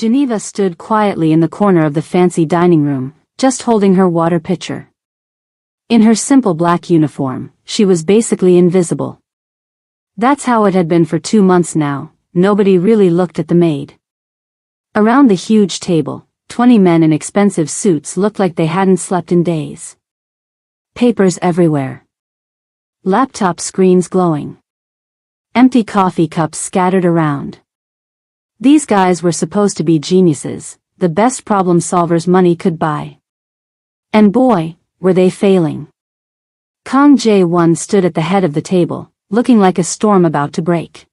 Geneva stood quietly in the corner of the fancy dining room, just holding her water pitcher. In her simple black uniform, she was basically invisible. That's how it had been for 2 months now. Nobody really looked at the maid. Around the huge table, 20 men in expensive suits looked like they hadn't slept in days. Papers everywhere. Laptop screens glowing. Empty coffee cups scattered around. These guys were supposed to be geniuses, the best problem solvers money could buy. And boy, were they failing. Kang Jae-won stood at the head of the table, looking like a storm about to break.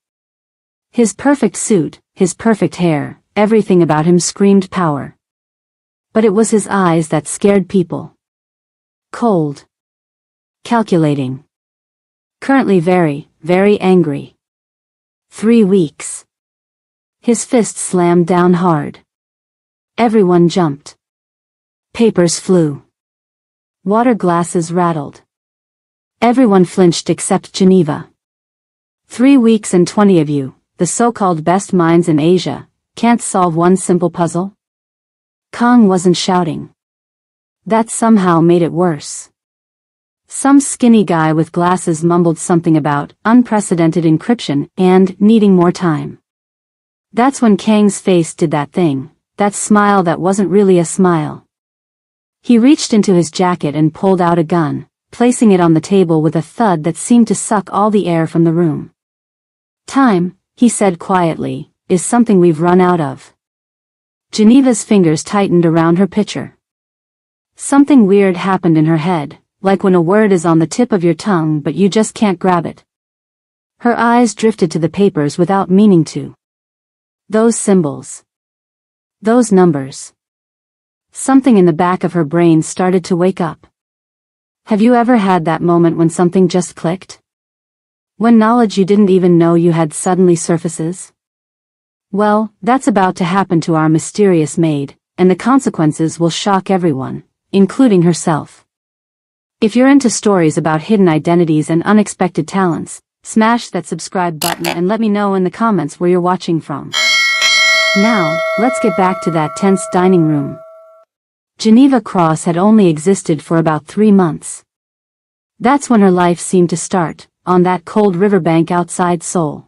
His perfect suit, his perfect hair, everything about him screamed power. But it was his eyes that scared people. Cold. Calculating. Currently very, very angry. 3 weeks. His fist slammed down hard. Everyone jumped. Papers flew. Water glasses rattled. Everyone flinched except Geneva. 3 weeks and 20 of you, the so-called best minds in Asia, can't solve one simple puzzle? Kang wasn't shouting. That somehow made it worse. Some skinny guy with glasses mumbled something about unprecedented encryption and needing more time. That's when Kang's face did that thing, that smile that wasn't really a smile. He reached into his jacket and pulled out a gun, placing it on the table with a thud that seemed to suck all the air from the room. Time, he said quietly, is something we've run out of. Geneva's fingers tightened around her pitcher. Something weird happened in her head, like when a word is on the tip of your tongue but you just can't grab it. Her eyes drifted to the papers without meaning to. Those symbols. Those numbers. Something in the back of her brain started to wake up. Have you ever had that moment when something just clicked? When knowledge you didn't even know you had suddenly surfaces? Well, that's about to happen to our mysterious maid, and the consequences will shock everyone, including herself. If you're into stories about hidden identities and unexpected talents, smash that subscribe button and let me know in the comments where you're watching from. Now, let's get back to that tense dining room. Geneva Cross had only existed for about 3 months. That's when her life seemed to start, on that cold riverbank outside Seoul.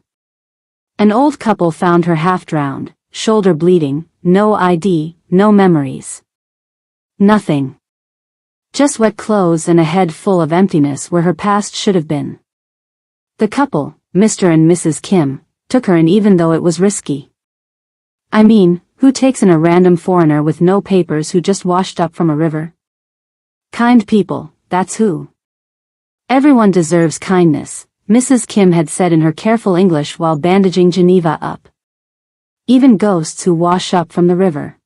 An old couple found her half-drowned, shoulder bleeding, no ID, no memories. Nothing. Just wet clothes and a head full of emptiness where her past should have been. The couple, Mr. and Mrs. Kim, took her in even though it was risky. I mean, who takes in a random foreigner with no papers who just washed up from a river? Kind people, that's who. Everyone deserves kindness, Mrs. Kim had said in her careful English while bandaging Geneva up. Even ghosts who wash up from the river.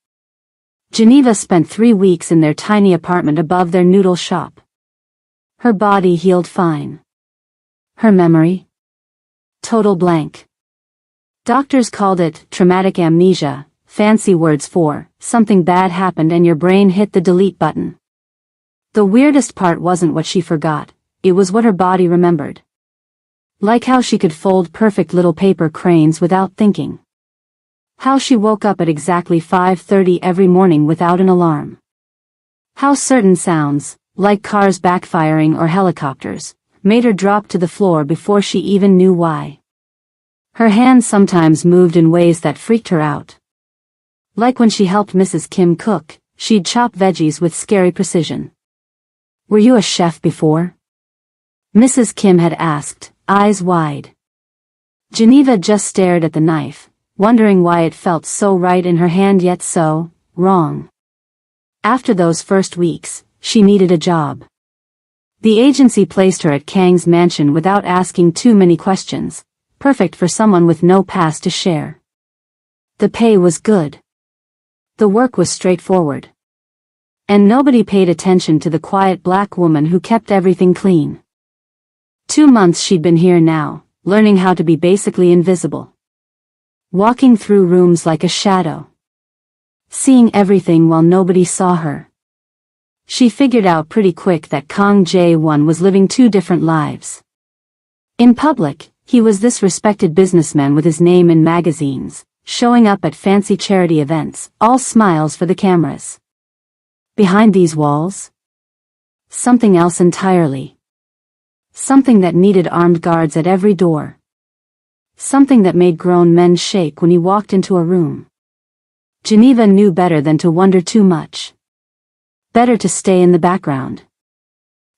Geneva spent 3 weeks in their tiny apartment above their noodle shop. Her body healed fine. Her memory? Total blank. Doctors called it traumatic amnesia, fancy words for something bad happened and your brain hit the delete button. The weirdest part wasn't what she forgot, it was what her body remembered. Like how she could fold perfect little paper cranes without thinking. How she woke up at exactly 5:30 every morning without an alarm. How certain sounds, like cars backfiring or helicopters, made her drop to the floor before she even knew why. Her hands sometimes moved in ways that freaked her out. Like when she helped Mrs. Kim cook, she'd chop veggies with scary precision. Were you a chef before? Mrs. Kim had asked, eyes wide. Geneva just stared at the knife, wondering why it felt so right in her hand yet so wrong. After those first weeks, she needed a job. The agency placed her at Kang's mansion without asking too many questions, perfect for someone with no past to share. The pay was good. The work was straightforward. And nobody paid attention to the quiet black woman who kept everything clean. 2 months she'd been here now, learning how to be basically invisible. Walking through rooms like a shadow. Seeing everything while nobody saw her. She figured out pretty quick that Kang Jae-won was living 2 different lives. In public, he was this respected businessman with his name in magazines, showing up at fancy charity events, all smiles for the cameras. Behind these walls? Something else entirely. Something that needed armed guards at every door. Something that made grown men shake when he walked into a room. Geneva knew better than to wonder too much. Better to stay in the background.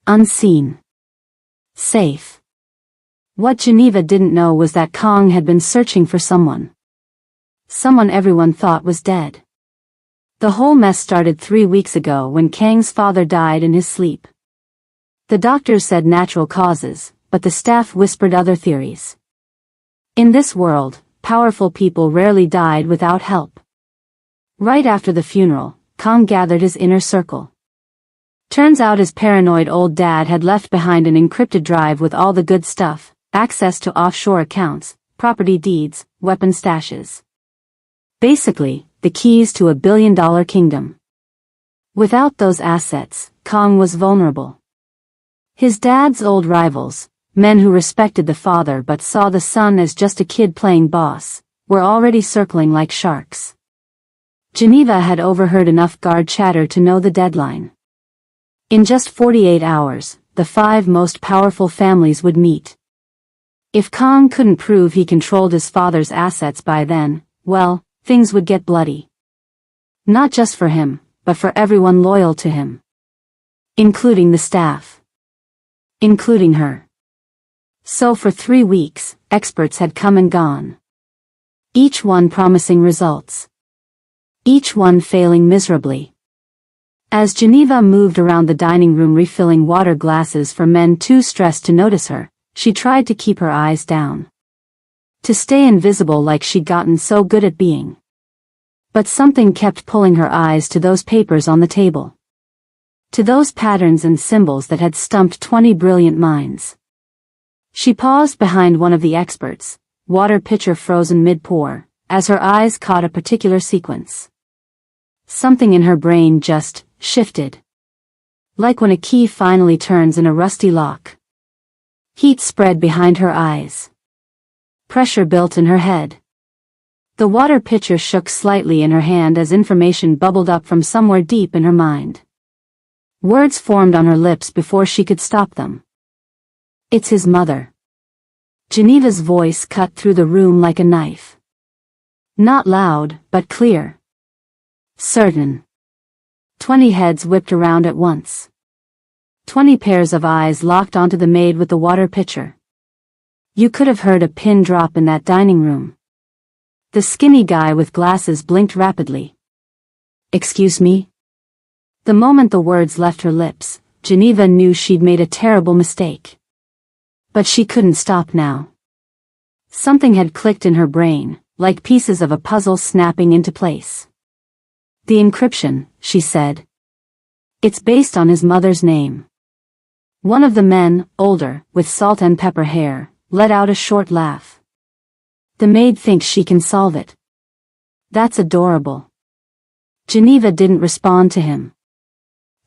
Unseen. Safe. What Geneva didn't know was that Kong had been searching for someone. Someone everyone thought was dead. The whole mess started 3 weeks ago when Kang's father died in his sleep. The doctors said natural causes, but the staff whispered other theories. In this world, powerful people rarely died without help. Right after the funeral, Kong gathered his inner circle. Turns out his paranoid old dad had left behind an encrypted drive with all the good stuff, access to offshore accounts, property deeds, weapon stashes. Basically, the keys to $1 billion kingdom. Without those assets, Kong was vulnerable. His dad's old rivals, men who respected the father but saw the son as just a kid playing boss, were already circling like sharks. Geneva had overheard enough guard chatter to know the deadline. In just 48 hours, the 5 most powerful families would meet. If Kong couldn't prove he controlled his father's assets by then, well, things would get bloody. Not just for him, but for everyone loyal to him. Including the staff. Including her. So for 3 weeks, experts had come and gone. Each one promising results. Each one failing miserably. As Geneva moved around the dining room refilling water glasses for men too stressed to notice her, she tried to keep her eyes down. To stay invisible like she'd gotten so good at being. But something kept pulling her eyes to those papers on the table. To those patterns and symbols that had stumped 20 brilliant minds. She paused behind one of the experts, water pitcher frozen mid-pour, as her eyes caught a particular sequence. Something in her brain just shifted. Like when a key finally turns in a rusty lock. Heat spread behind her eyes. Pressure built in her head. The water pitcher shook slightly in her hand as information bubbled up from somewhere deep in her mind. Words formed on her lips before she could stop them. It's his mother. Geneva's voice cut through the room like a knife. Not loud, but clear. Certain. 20 heads whipped around at once. 20 pairs of eyes locked onto the maid with the water pitcher. You could have heard a pin drop in that dining room. The skinny guy with glasses blinked rapidly. Excuse me? The moment the words left her lips, Geneva knew she'd made a terrible mistake. But she couldn't stop now. Something had clicked in her brain, like pieces of a puzzle snapping into place. The encryption, she said. It's based on his mother's name. One of the men, older, with salt and pepper hair, let out a short laugh. The maid thinks she can solve it. That's adorable. Geneva didn't respond to him.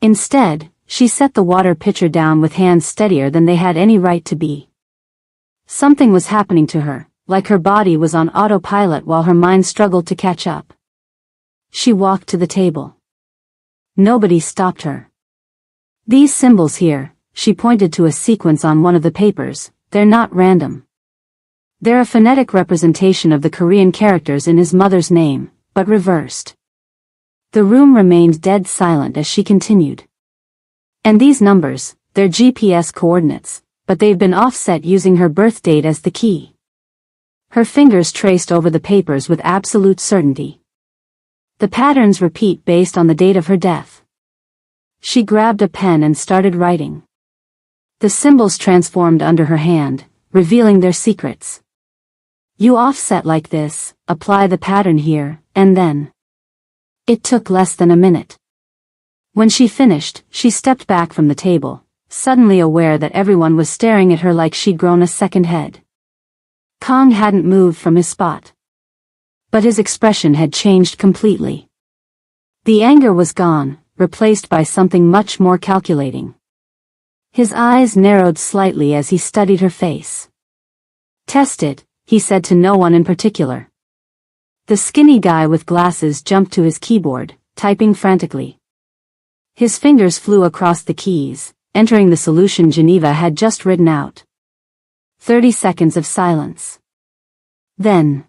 Instead, she set the water pitcher down with hands steadier than they had any right to be. Something was happening to her, like her body was on autopilot while her mind struggled to catch up. She walked to the table. Nobody stopped her. These symbols here, she pointed to a sequence on one of the papers, they're not random. They're a phonetic representation of the Korean characters in his mother's name, but reversed. The room remained dead silent as she continued. And these numbers, they're GPS coordinates, but they've been offset using her birth date as the key. Her fingers traced over the papers with absolute certainty. The patterns repeat based on the date of her death. She grabbed a pen and started writing. The symbols transformed under her hand, revealing their secrets. You offset like this, apply the pattern here, and then. It took less than a minute. When she finished, she stepped back from the table, suddenly aware that everyone was staring at her like she'd grown a second head. Kong hadn't moved from his spot. But his expression had changed completely. The anger was gone, replaced by something much more calculating. His eyes narrowed slightly as he studied her face. Test it, he said to no one in particular. The skinny guy with glasses jumped to his keyboard, typing frantically. His fingers flew across the keys, entering the solution Geneva had just written out. 30 seconds of silence. Then.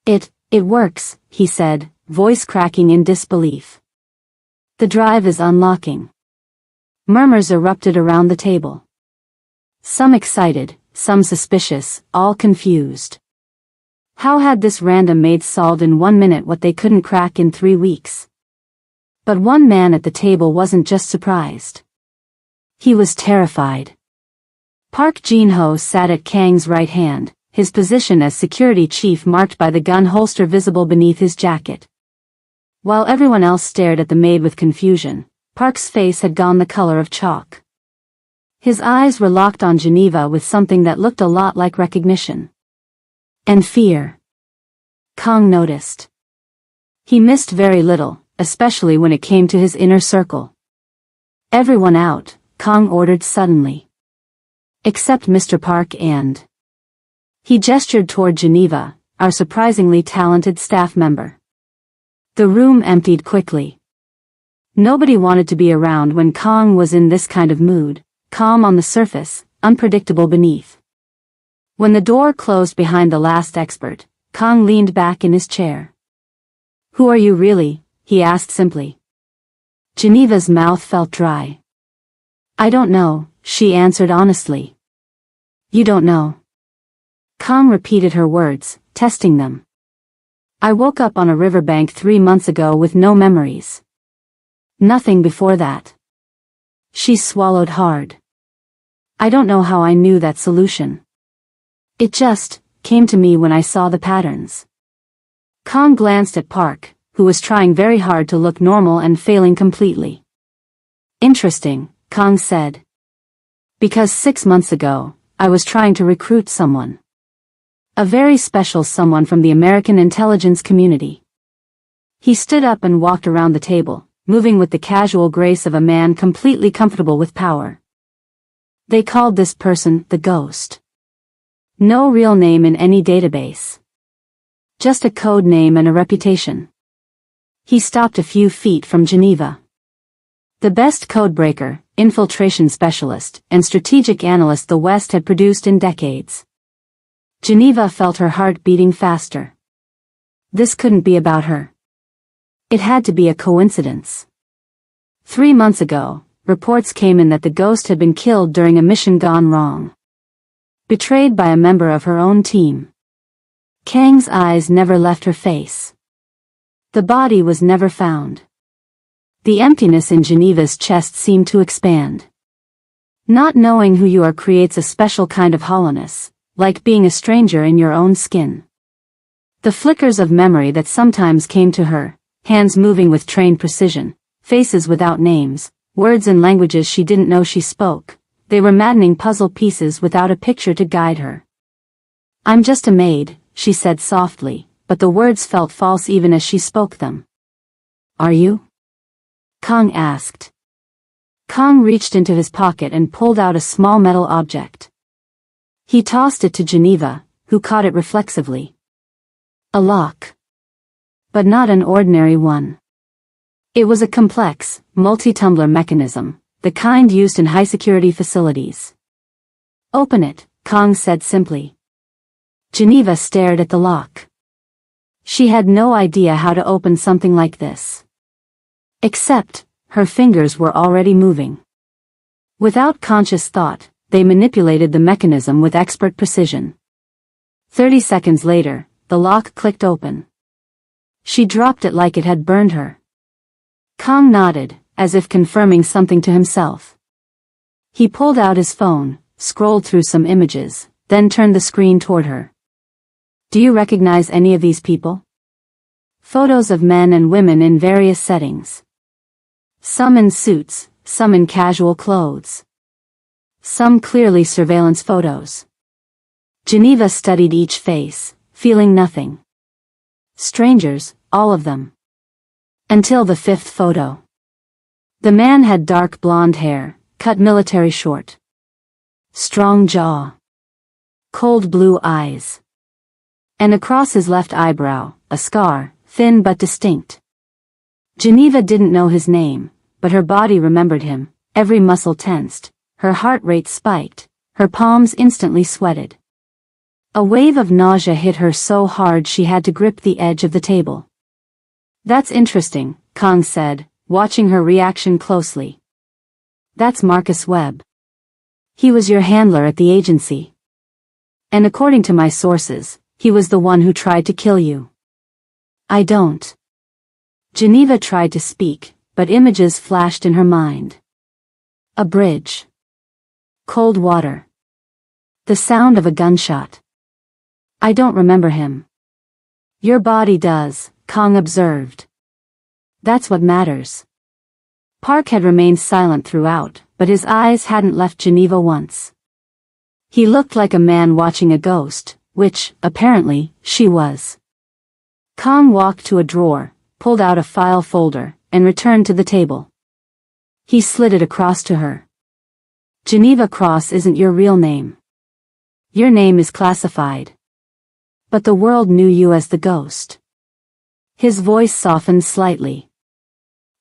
It works, he said, voice cracking in disbelief. The drive is unlocking. Murmurs erupted around the table. Some excited, some suspicious, all confused. How had this random maid solved in 1 minute what they couldn't crack in 3 weeks? But one man at the table wasn't just surprised. He was terrified. Park Jin-ho sat at Kang's right hand, his position as security chief marked by the gun holster visible beneath his jacket. While everyone else stared at the maid with confusion, Park's face had gone the color of chalk. His eyes were locked on Geneva with something that looked a lot like recognition. And fear. Kang noticed. He missed very little, especially when it came to his inner circle. Everyone out, Kang ordered suddenly. Except Mr. Park and... He gestured toward Geneva, our surprisingly talented staff member. The room emptied quickly. Nobody wanted to be around when Kang was in this kind of mood, calm on the surface, unpredictable beneath. When the door closed behind the last expert, Kang leaned back in his chair. "Who are you really?" he asked simply. Geneva's mouth felt dry. "I don't know," she answered honestly. "You don't know?" Kang repeated her words, testing them. "I woke up on a riverbank 3 months ago with no memories. Nothing before that." She swallowed hard. "I don't know how I knew that solution. It just came to me when I saw the patterns." Kang glanced at Park, who was trying very hard to look normal and failing completely. "Interesting," Kang said. "Because 6 months ago, I was trying to recruit someone. A very special someone from the American intelligence community." He stood up and walked around the table, moving with the casual grace of a man completely comfortable with power. They called this person the Ghost. No real name in any database. Just a code name and a reputation. He stopped a few feet from Geneva. The best codebreaker, infiltration specialist, and strategic analyst the West had produced in decades. Geneva felt her heart beating faster. This couldn't be about her. It had to be a coincidence. 3 months ago, reports came in that the Ghost had been killed during a mission gone wrong. Betrayed by a member of her own team. Kang's eyes never left her face. The body was never found. The emptiness in Geneva's chest seemed to expand. Not knowing who you are creates a special kind of hollowness, like being a stranger in your own skin. The flickers of memory that sometimes came to her, hands moving with trained precision, faces without names, words in languages she didn't know she spoke, they were maddening puzzle pieces without a picture to guide her. "I'm just a maid," she said softly, but the words felt false even as she spoke them. "Are you?" Kang asked. Kang reached into his pocket and pulled out a small metal object. He tossed it to Geneva, who caught it reflexively. A lock. But not an ordinary one. It was a complex, multi-tumbler mechanism, the kind used in high-security facilities. "Open it," Kang said simply. Geneva stared at the lock. She had no idea how to open something like this. Except, her fingers were already moving. Without conscious thought, they manipulated the mechanism with expert precision. 30 seconds later, the lock clicked open. She dropped it like it had burned her. Kang nodded, as if confirming something to himself. He pulled out his phone, scrolled through some images, then turned the screen toward her. "Do you recognize any of these people?" Photos of men and women in various settings. Some in suits, some in casual clothes. Some clearly surveillance photos. Geneva studied each face, feeling nothing. Strangers, all of them. Until the 5th photo. The man had dark blonde hair, cut military short. Strong jaw. Cold blue eyes. And across his left eyebrow, a scar, thin but distinct. Geneva didn't know his name, but her body remembered him, every muscle tensed, her heart rate spiked, her palms instantly sweated. A wave of nausea hit her so hard she had to grip the edge of the table. "That's interesting," Kong said, watching her reaction closely. "That's Marcus Webb. He was your handler at the agency. And according to my sources, he was the one who tried to kill you." "I don't." Geneva tried to speak, but images flashed in her mind. A bridge. Cold water. The sound of a gunshot. "I don't remember him." "Your body does," Kong observed. "That's what matters." Park had remained silent throughout, but his eyes hadn't left Geneva once. He looked like a man watching a ghost, which, apparently, she was. Kong walked to a drawer, pulled out a file folder, and returned to the table. He slid it across to her. "Geneva Cross isn't your real name. Your name is classified. But the world knew you as the ghost." His voice softened slightly.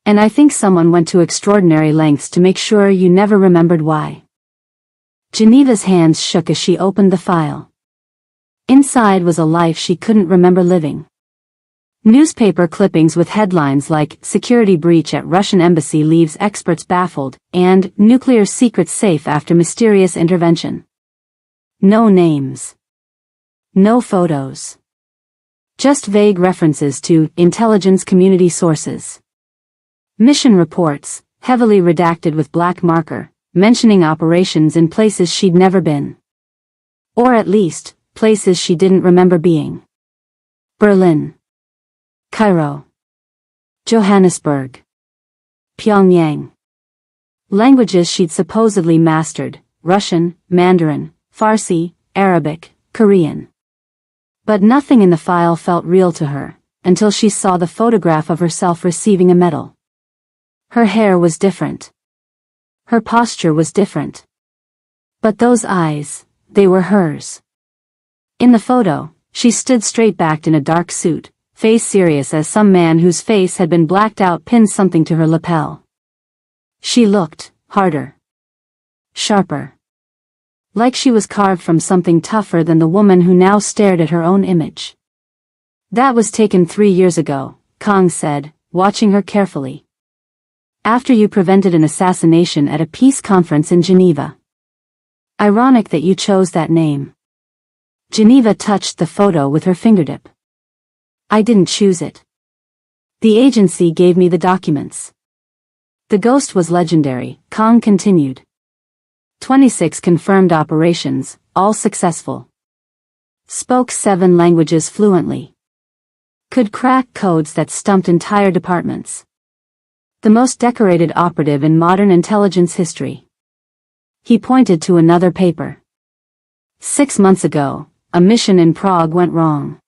"And I think someone went to extraordinary lengths to make sure you never remembered why." Geneva's hands shook as she opened the file. Inside was a life she couldn't remember living. Newspaper clippings with headlines like "Security Breach at Russian Embassy Leaves Experts Baffled" and "Nuclear Secrets Safe After Mysterious Intervention." No names. No photos. Just vague references to intelligence community sources. Mission reports, heavily redacted with black marker, mentioning operations in places she'd never been. Or at least, places she didn't remember being. Berlin. Cairo. Johannesburg. Pyongyang. Languages she'd supposedly mastered: Russian, Mandarin, Farsi, Arabic, Korean. But nothing in the file felt real to her, until she saw the photograph of herself receiving a medal. Her hair was different. Her posture was different. But those eyes, they were hers. In the photo, she stood straight-backed in a dark suit, face serious as some man whose face had been blacked out pinned something to her lapel. She looked harder. Sharper. Like she was carved from something tougher than the woman who now stared at her own image. "That was taken 3 years ago," Kong said, watching her carefully. "After you prevented an assassination at a peace conference in Geneva. Ironic that you chose that name." Geneva touched the photo with her fingertip. "I didn't choose it. The agency gave me the documents." "The ghost was legendary," Kong continued. 26 confirmed operations, all successful. Spoke 7 languages fluently. Could crack codes that stumped entire departments. The most decorated operative in modern intelligence history. He pointed to another paper. 6 months ago, a mission in Prague went wrong.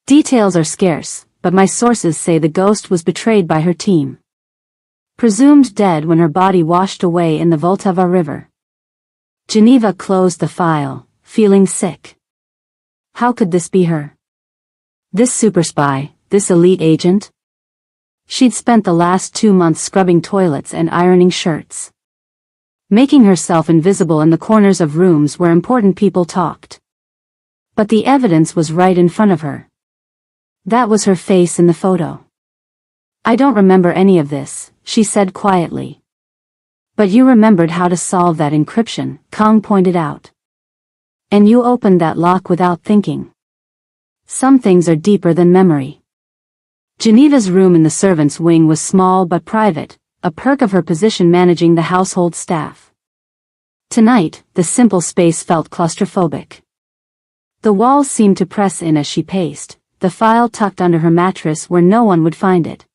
Details are scarce, but my sources say the ghost was betrayed by her team. Presumed dead when her body washed away in the Vltava River. Geneva closed the file, feeling sick. How could this be her? This super spy, this elite agent? She'd spent the last 2 months scrubbing toilets and ironing shirts. Making herself invisible in the corners of rooms where important people talked. But the evidence was right in front of her. That was her face in the photo. "I don't remember any of this," she said quietly. "But you remembered how to solve that encryption," Kong pointed out. "And you opened that lock without thinking. Some things are deeper than memory." Geneva's room in the servants' wing was small but private, a perk of her position managing the household staff. Tonight, the simple space felt claustrophobic. The walls seemed to press in as she paced, the file tucked under her mattress where no one would find it.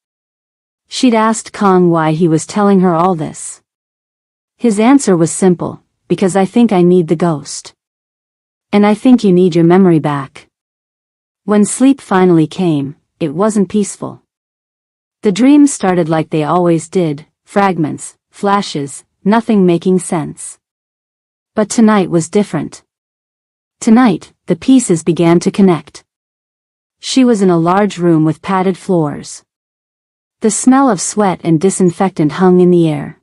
She'd asked Kong why he was telling her all this. His answer was simple: "Because I think I need the ghost. And I think you need your memory back." When sleep finally came, it wasn't peaceful. The dreams started like they always did, fragments, flashes, nothing making sense. But tonight was different. Tonight, the pieces began to connect. She was in a large room with padded floors. The smell of sweat and disinfectant hung in the air.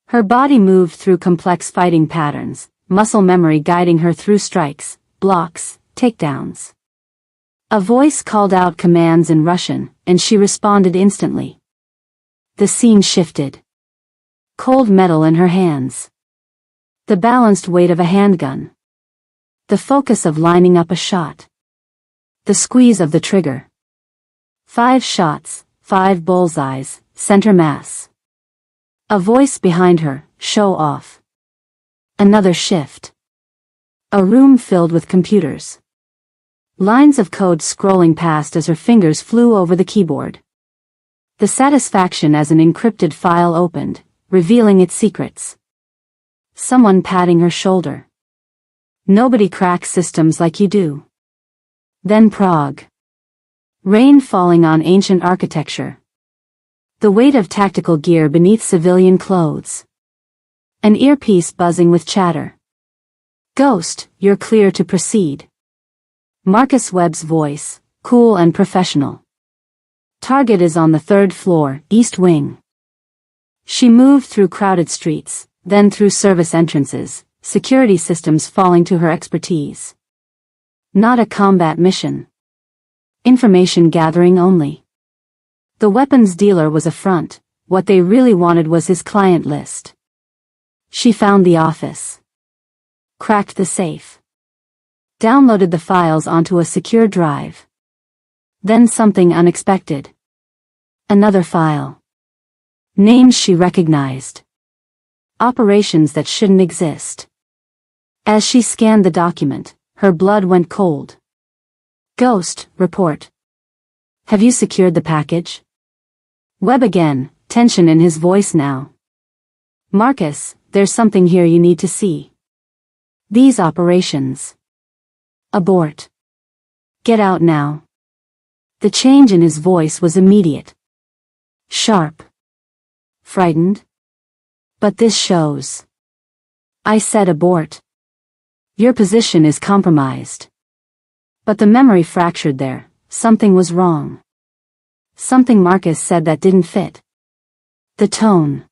Her body moved through complex fighting patterns, muscle memory guiding her through strikes, blocks, takedowns. A voice called out commands in Russian, and she responded instantly. The scene shifted. Cold metal in her hands. The balanced weight of a handgun. The focus of lining up a shot. The squeeze of the trigger. 5 shots, 5 bullseyes, center mass. A voice behind her, show off. Another shift. A room filled with computers. Lines of code scrolling past as her fingers flew over the keyboard. The satisfaction as an encrypted file opened, revealing its secrets. Someone patting her shoulder. Nobody cracks systems like you do. Then Prague. Rain falling on ancient architecture. The weight of tactical gear beneath civilian clothes. An earpiece buzzing with chatter. Ghost, you're clear to proceed. Marcus Webb's voice, cool and professional. Target is on the 3rd floor, East Wing. She moved through crowded streets, then through service entrances, security systems falling to her expertise. Not a combat mission. Information gathering only. The weapons dealer was a front, what they really wanted was his client list. She found the office. Cracked the safe. Downloaded the files onto a secure drive. Then something unexpected. Another file. Names she recognized. Operations that shouldn't exist. As she scanned the document, her blood went cold. Ghost, report. Have you secured the package? Webb again, tension in his voice now. Marcus, there's something here you need to see. These operations. Abort. Get out now. The change in his voice was immediate. Sharp. Frightened? But this shows. I said abort. Your position is compromised. But the memory fractured there, something was wrong. Something Marcus said that didn't fit. The tone.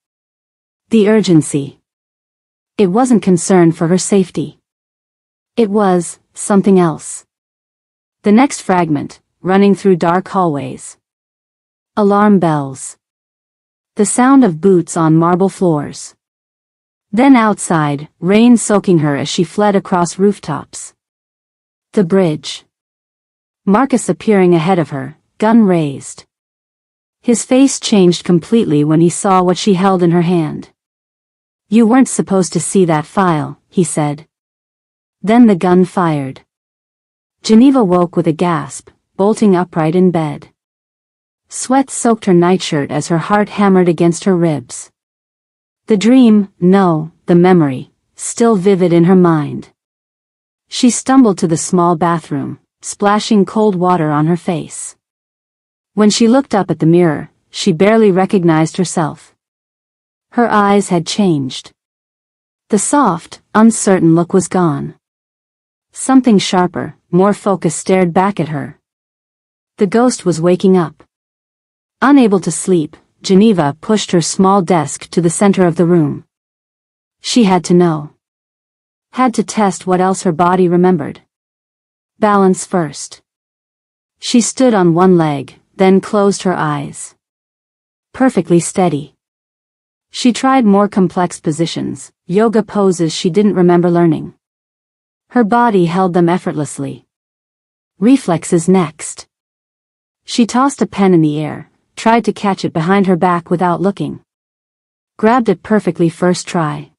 The urgency. It wasn't concern for her safety. It was something else. The next fragment, running through dark hallways. Alarm bells. The sound of boots on marble floors. Then outside, rain soaking her as she fled across rooftops. The bridge. Marcus appearing ahead of her, gun raised. His face changed completely when he saw what she held in her hand. You weren't supposed to see that file, he said. Then the gun fired. Geneva woke with a gasp, bolting upright in bed. Sweat soaked her nightshirt as her heart hammered against her ribs. The dream, no, the memory, still vivid in her mind. She stumbled to the small bathroom, splashing cold water on her face. When she looked up at the mirror, she barely recognized herself. Her eyes had changed. The soft, uncertain look was gone. Something sharper, more focused stared back at her. The ghost was waking up. Unable to sleep, Geneva pushed her small desk to the center of the room. She had to know. Had to test what else her body remembered. Balance first. She stood on one leg, then closed her eyes. Perfectly steady. She tried more complex positions, yoga poses she didn't remember learning. Her body held them effortlessly. Reflexes next. She tossed a pen in the air, tried to catch it behind her back without looking. Grabbed it perfectly first try.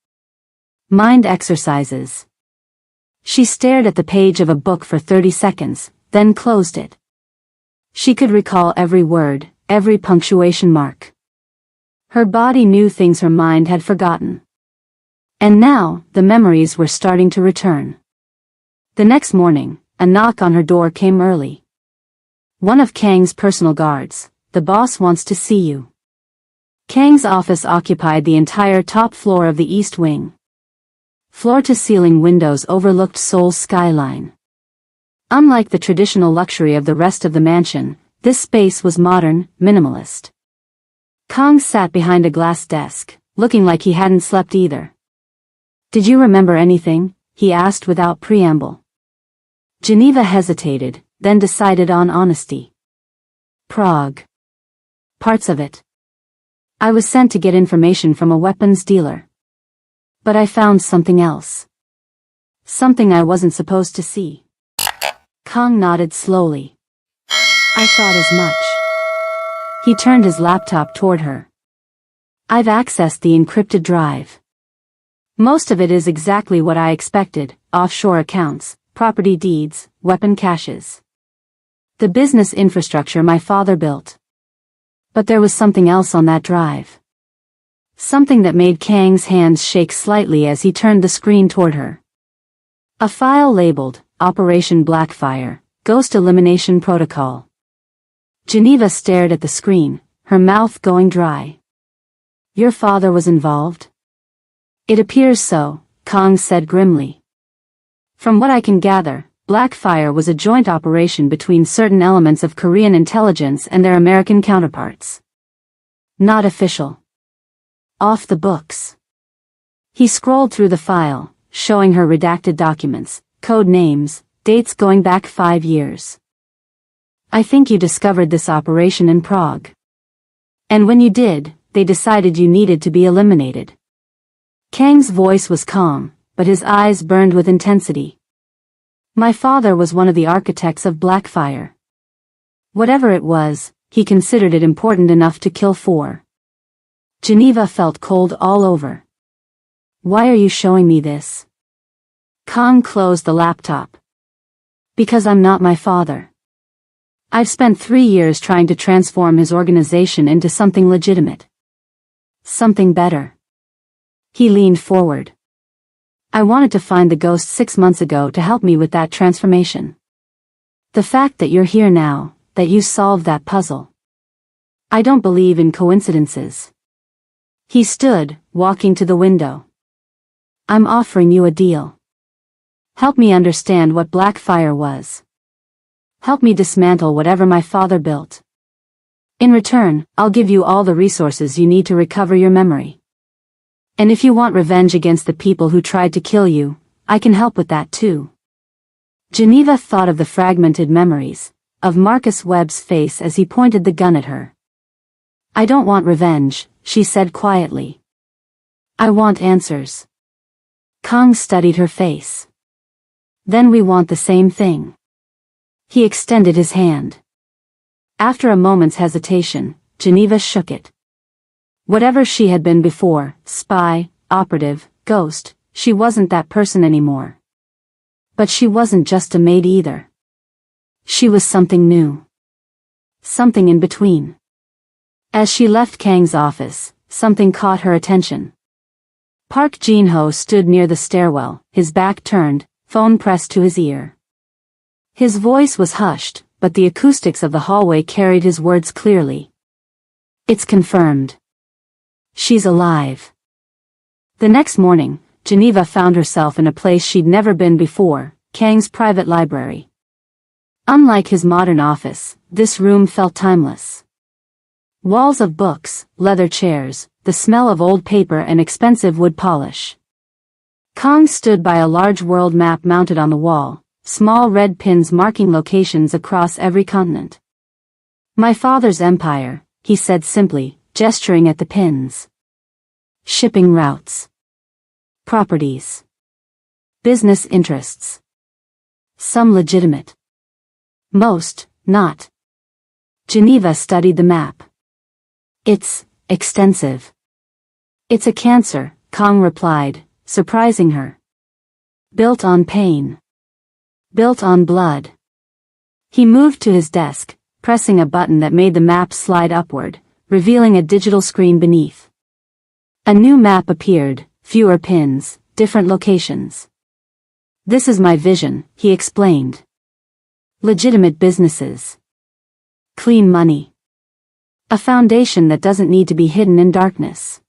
Mind exercises. She stared at the page of a book for 30 seconds, then closed it. She could recall every word, every punctuation mark. Her body knew things her mind had forgotten. And now, the memories were starting to return. The next morning, a knock on her door came early. One of Kang's personal guards. The boss wants to see you. Kang's office occupied the entire top floor of the East Wing. Floor-to-ceiling windows overlooked Seoul's skyline. Unlike the traditional luxury of the rest of the mansion, this space was modern, minimalist. Kang sat behind a glass desk, looking like he hadn't slept either. "Did you remember anything?" he asked without preamble. Geneva hesitated, then decided on honesty. "Prague. Parts of it. I was sent to get information from a weapons dealer. But I found something else. Something I wasn't supposed to see." Kang nodded slowly. "I thought as much." He turned his laptop toward her. "I've accessed the encrypted drive. Most of it is exactly what I expected: offshore accounts, property deeds, weapon caches. The business infrastructure my father built. But there was something else on that drive. Something that made Kang's hands shake slightly as he turned the screen toward her. A file labeled, Operation Blackfire, Ghost Elimination Protocol. Geneva stared at the screen, her mouth going dry. "Your father was involved?" "It appears so," Kang said grimly. "From what I can gather, Blackfire was a joint operation between certain elements of Korean intelligence and their American counterparts. Not official. Off the books." He scrolled through the file, showing her redacted documents, code names, dates going back 5 years. "I think you discovered this operation in Prague. And when you did, they decided you needed to be eliminated." Kang's voice was calm, but his eyes burned with intensity. "My father was one of the architects of Blackfire. Whatever it was, he considered it important enough to kill 4. Geneva felt cold all over. "Why are you showing me this?" Kang closed the laptop. "Because I'm not my father. I've spent 3 years trying to transform his organization into something legitimate. Something better." He leaned forward. "I wanted to find the ghost 6 months ago to help me with that transformation. The fact that you're here now, that you solved that puzzle. I don't believe in coincidences." He stood, walking to the window. "I'm offering you a deal. Help me understand what Blackfire was. Help me dismantle whatever my father built. In return, I'll give you all the resources you need to recover your memory. And if you want revenge against the people who tried to kill you, I can help with that too." Geneva thought of the fragmented memories, of Marcus Webb's face as he pointed the gun at her. "I don't want revenge," she said quietly. "I want answers." Kang studied her face. "Then we want the same thing." He extended his hand. After a moment's hesitation, Geneva shook it. Whatever she had been before, spy, operative, ghost, she wasn't that person anymore. But she wasn't just a maid either. She was something new. Something in between. As she left Kang's office, something caught her attention. Park Jin-ho stood near the stairwell, his back turned, phone pressed to his ear. His voice was hushed, but the acoustics of the hallway carried his words clearly. "It's confirmed. She's alive." The next morning, Geneva found herself in a place she'd never been before, Kang's private library. Unlike his modern office, this room felt timeless. Walls of books, leather chairs, the smell of old paper and expensive wood polish. Kang stood by a large world map mounted on the wall, small red pins marking locations across every continent. "My father's empire," he said simply, gesturing at the pins. "Shipping routes. Properties. Business interests. Some legitimate. Most, not." Geneva studied the map. "It's extensive." "It's a cancer," Kang replied, surprising her. "Built on pain. Built on blood." He moved to his desk, pressing a button that made the map slide upward, revealing a digital screen beneath. A new map appeared, fewer pins, different locations. "This is my vision," he explained. "Legitimate businesses. Clean money. A foundation that doesn't need to be hidden in darkness."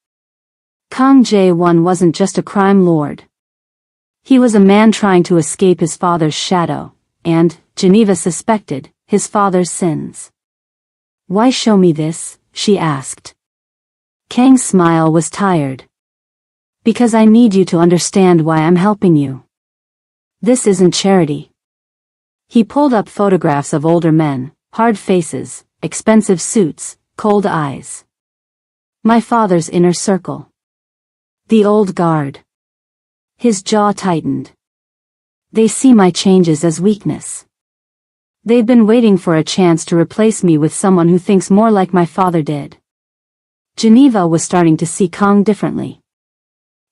Kang Jae-won wasn't just a crime lord. He was a man trying to escape his father's shadow, and, Geneva suspected, his father's sins. "Why show me this?" she asked. Kang's smile was tired. "Because I need you to understand why I'm helping you. This isn't charity." He pulled up photographs of older men, hard faces, expensive suits, cold eyes. My father's inner circle. The old guard. His jaw tightened. They see my changes as weakness. They've been waiting for a chance to replace me with someone who thinks more like my father did. Geneva was starting to see Kang differently.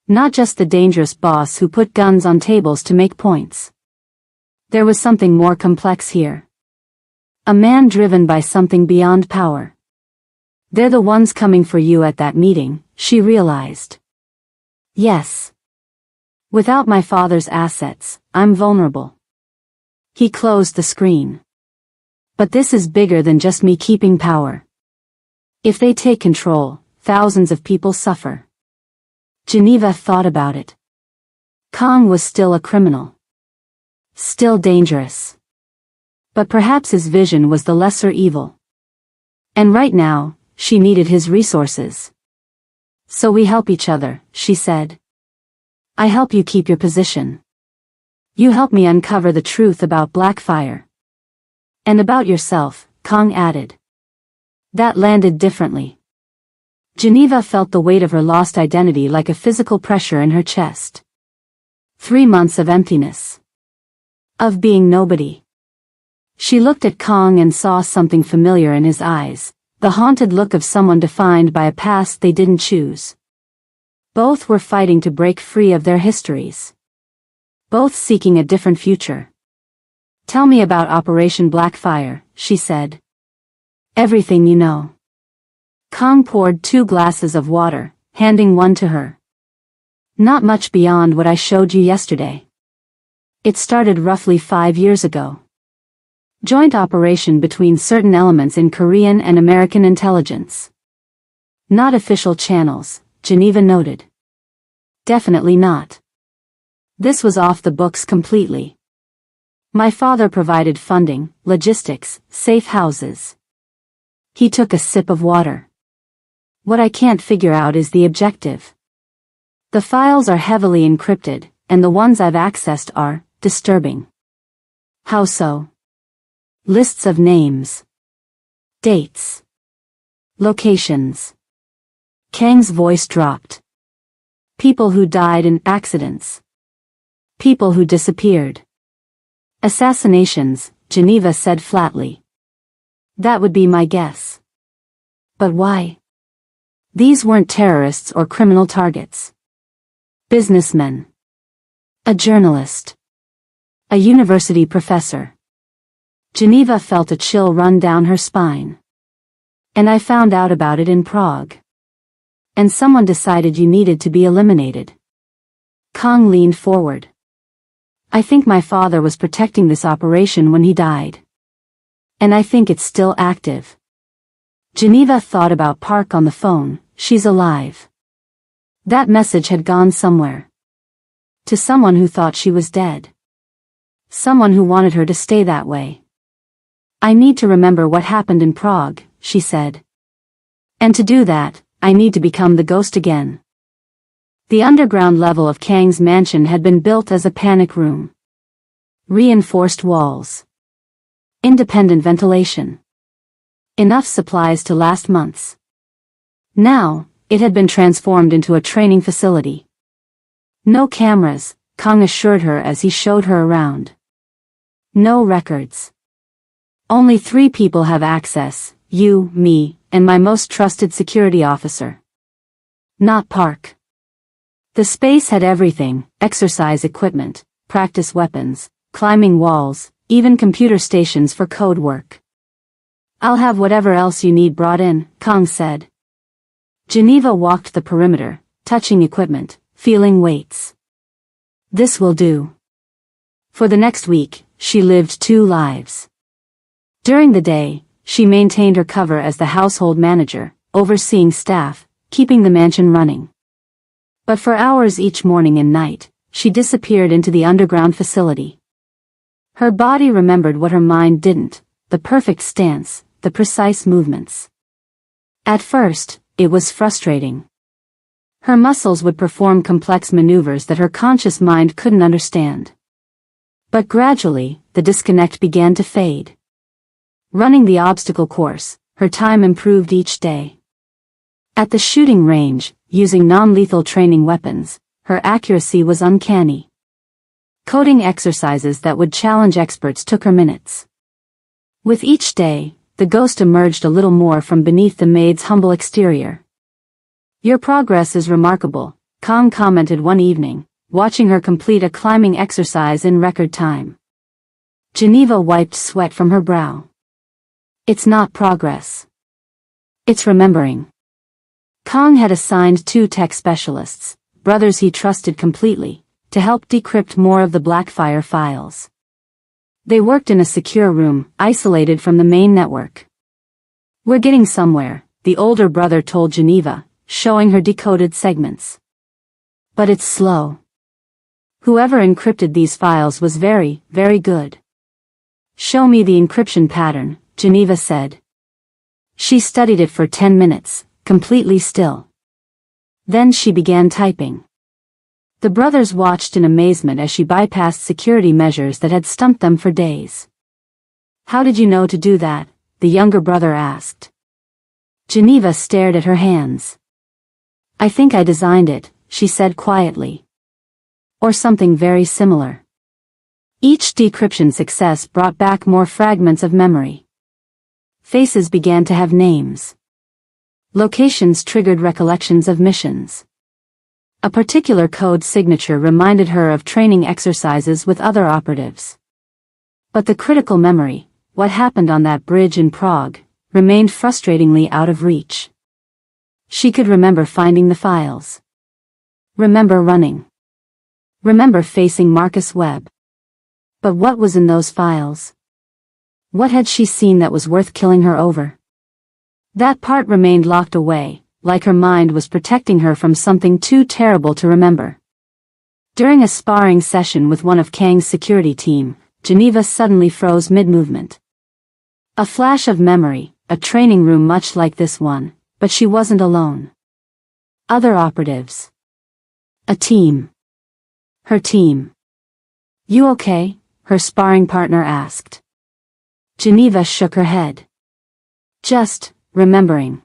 Not just the dangerous boss who put guns on tables to make points. There was something more complex here. A man driven by something beyond power. "They're the ones coming for you at that meeting," she realized. "Yes. Without my father's assets, I'm vulnerable." He closed the screen. "But this is bigger than just me keeping power. If they take control, thousands of people suffer." Geneva thought about it. Kang was still a criminal. Still dangerous. But perhaps his vision was the lesser evil. And right now, she needed his resources. "So we help each other," she said. "I help you keep your position. You help me uncover the truth about Blackfire. And about yourself," Kang added. That landed differently. Geneva felt the weight of her lost identity like a physical pressure in her chest. 3 months of emptiness. Of being nobody. She looked at Kang and saw something familiar in his eyes, the haunted look of someone defined by a past they didn't choose. Both were fighting to break free of their histories. Both seeking a different future. "Tell me about Operation Blackfire," she said. "Everything you know." Kang poured 2 glasses of water, handing one to her. "Not much beyond what I showed you yesterday. It started roughly 5 years ago. Joint operation between certain elements in Korean and American intelligence. Not official channels," Geneva noted. "Definitely not. This was off the books completely. My father provided funding, logistics, safe houses." He took a sip of water. "What I can't figure out is the objective. The files are heavily encrypted, and the ones I've accessed are disturbing." "How so?" "Lists of names. Dates. Locations." Kang's voice dropped. "People who died in accidents. People who disappeared. Assassinations," Geneva said flatly. "That would be my guess." "But why?" "These weren't terrorists or criminal targets. Businessmen. A journalist. A university professor." Geneva felt a chill run down her spine. "And I found out about it in Prague. And someone decided you needed to be eliminated." Kang leaned forward. "I think my father was protecting this operation when he died. And I think it's still active." Geneva thought about Park on the phone. She's alive. That message had gone somewhere. To someone who thought she was dead. Someone who wanted her to stay that way. "I need to remember what happened in Prague," she said. "And to do that, I need to become the ghost again." The underground level of Kang's mansion had been built as a panic room. Reinforced walls. Independent ventilation. Enough supplies to last months. Now, it had been transformed into a training facility. "No cameras," Kang assured her as he showed her around. "No records. Only 3 people have access, you, me, and my most trusted security officer. Not Park." The space had everything: exercise equipment, practice weapons, climbing walls, even computer stations for code work. "I'll have whatever else you need brought in," Kang said. Geneva walked the perimeter, touching equipment, feeling weights. "This will do." For the next week, she lived 2 lives. During the day, she maintained her cover as the household manager, overseeing staff, keeping the mansion running. But for hours each morning and night, she disappeared into the underground facility. Her body remembered what her mind didn't, the perfect stance, the precise movements. At first, it was frustrating. Her muscles would perform complex maneuvers that her conscious mind couldn't understand. But gradually, the disconnect began to fade. Running the obstacle course, her time improved each day. At the shooting range, using non-lethal training weapons, her accuracy was uncanny. Coding exercises that would challenge experts took her minutes. With each day, the ghost emerged a little more from beneath the maid's humble exterior. "Your progress is remarkable," Kong commented one evening, watching her complete a climbing exercise in record time. Geneva wiped sweat from her brow. "It's not progress. It's remembering." Kong had assigned 2 tech specialists, brothers he trusted completely, to help decrypt more of the Blackfire files. They worked in a secure room, isolated from the main network. "We're getting somewhere," the older brother told Geneva, showing her decoded segments. "But it's slow. Whoever encrypted these files was very, very good." "Show me the encryption pattern," Geneva said. She studied it for 10 minutes, completely still. Then she began typing. The brothers watched in amazement as she bypassed security measures that had stumped them for days. "How did you know to do that?" the younger brother asked. Geneva stared at her hands. "I think I designed it," she said quietly. "Or something very similar." Each decryption success brought back more fragments of memory. Faces began to have names. Locations triggered recollections of missions. A particular code signature reminded her of training exercises with other operatives. But the critical memory, what happened on that bridge in Prague, remained frustratingly out of reach. She could remember finding the files. Remember running. Remember facing Marcus Webb. But what was in those files? What had she seen that was worth killing her over? That part remained locked away, like her mind was protecting her from something too terrible to remember. During a sparring session with one of Kang's security team, Geneva suddenly froze mid-movement. A flash of memory, a training room much like this one, but she wasn't alone. Other operatives. A team. Her team. "You okay?" her sparring partner asked. Geneva shook her head. "Just remembering."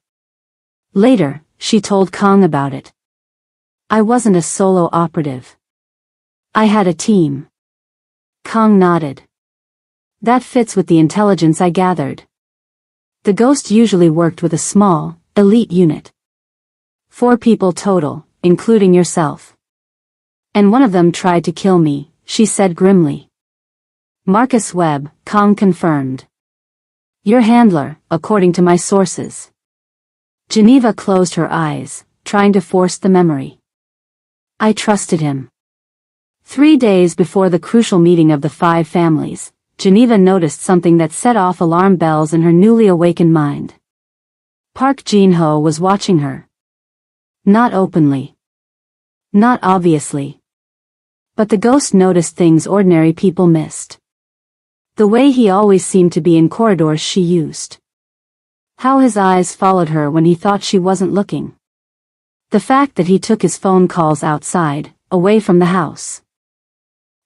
Later, she told Kong about it. "I wasn't a solo operative. I had a team." Kong nodded. "That fits with the intelligence I gathered. The ghost usually worked with a small, elite unit. 4 people total, including yourself. And one of them tried to kill me," she said grimly. "Marcus Webb," Kong confirmed. "Your handler, according to my sources." Geneva closed her eyes, trying to force the memory. "I trusted him." 3 days before the crucial meeting of the 5 families, Geneva noticed something that set off alarm bells in her newly awakened mind. Park Jin-ho was watching her. Not openly. Not obviously. But the ghost noticed things ordinary people missed. The way he always seemed to be in corridors she used. How his eyes followed her when he thought she wasn't looking. The fact that he took his phone calls outside, away from the house.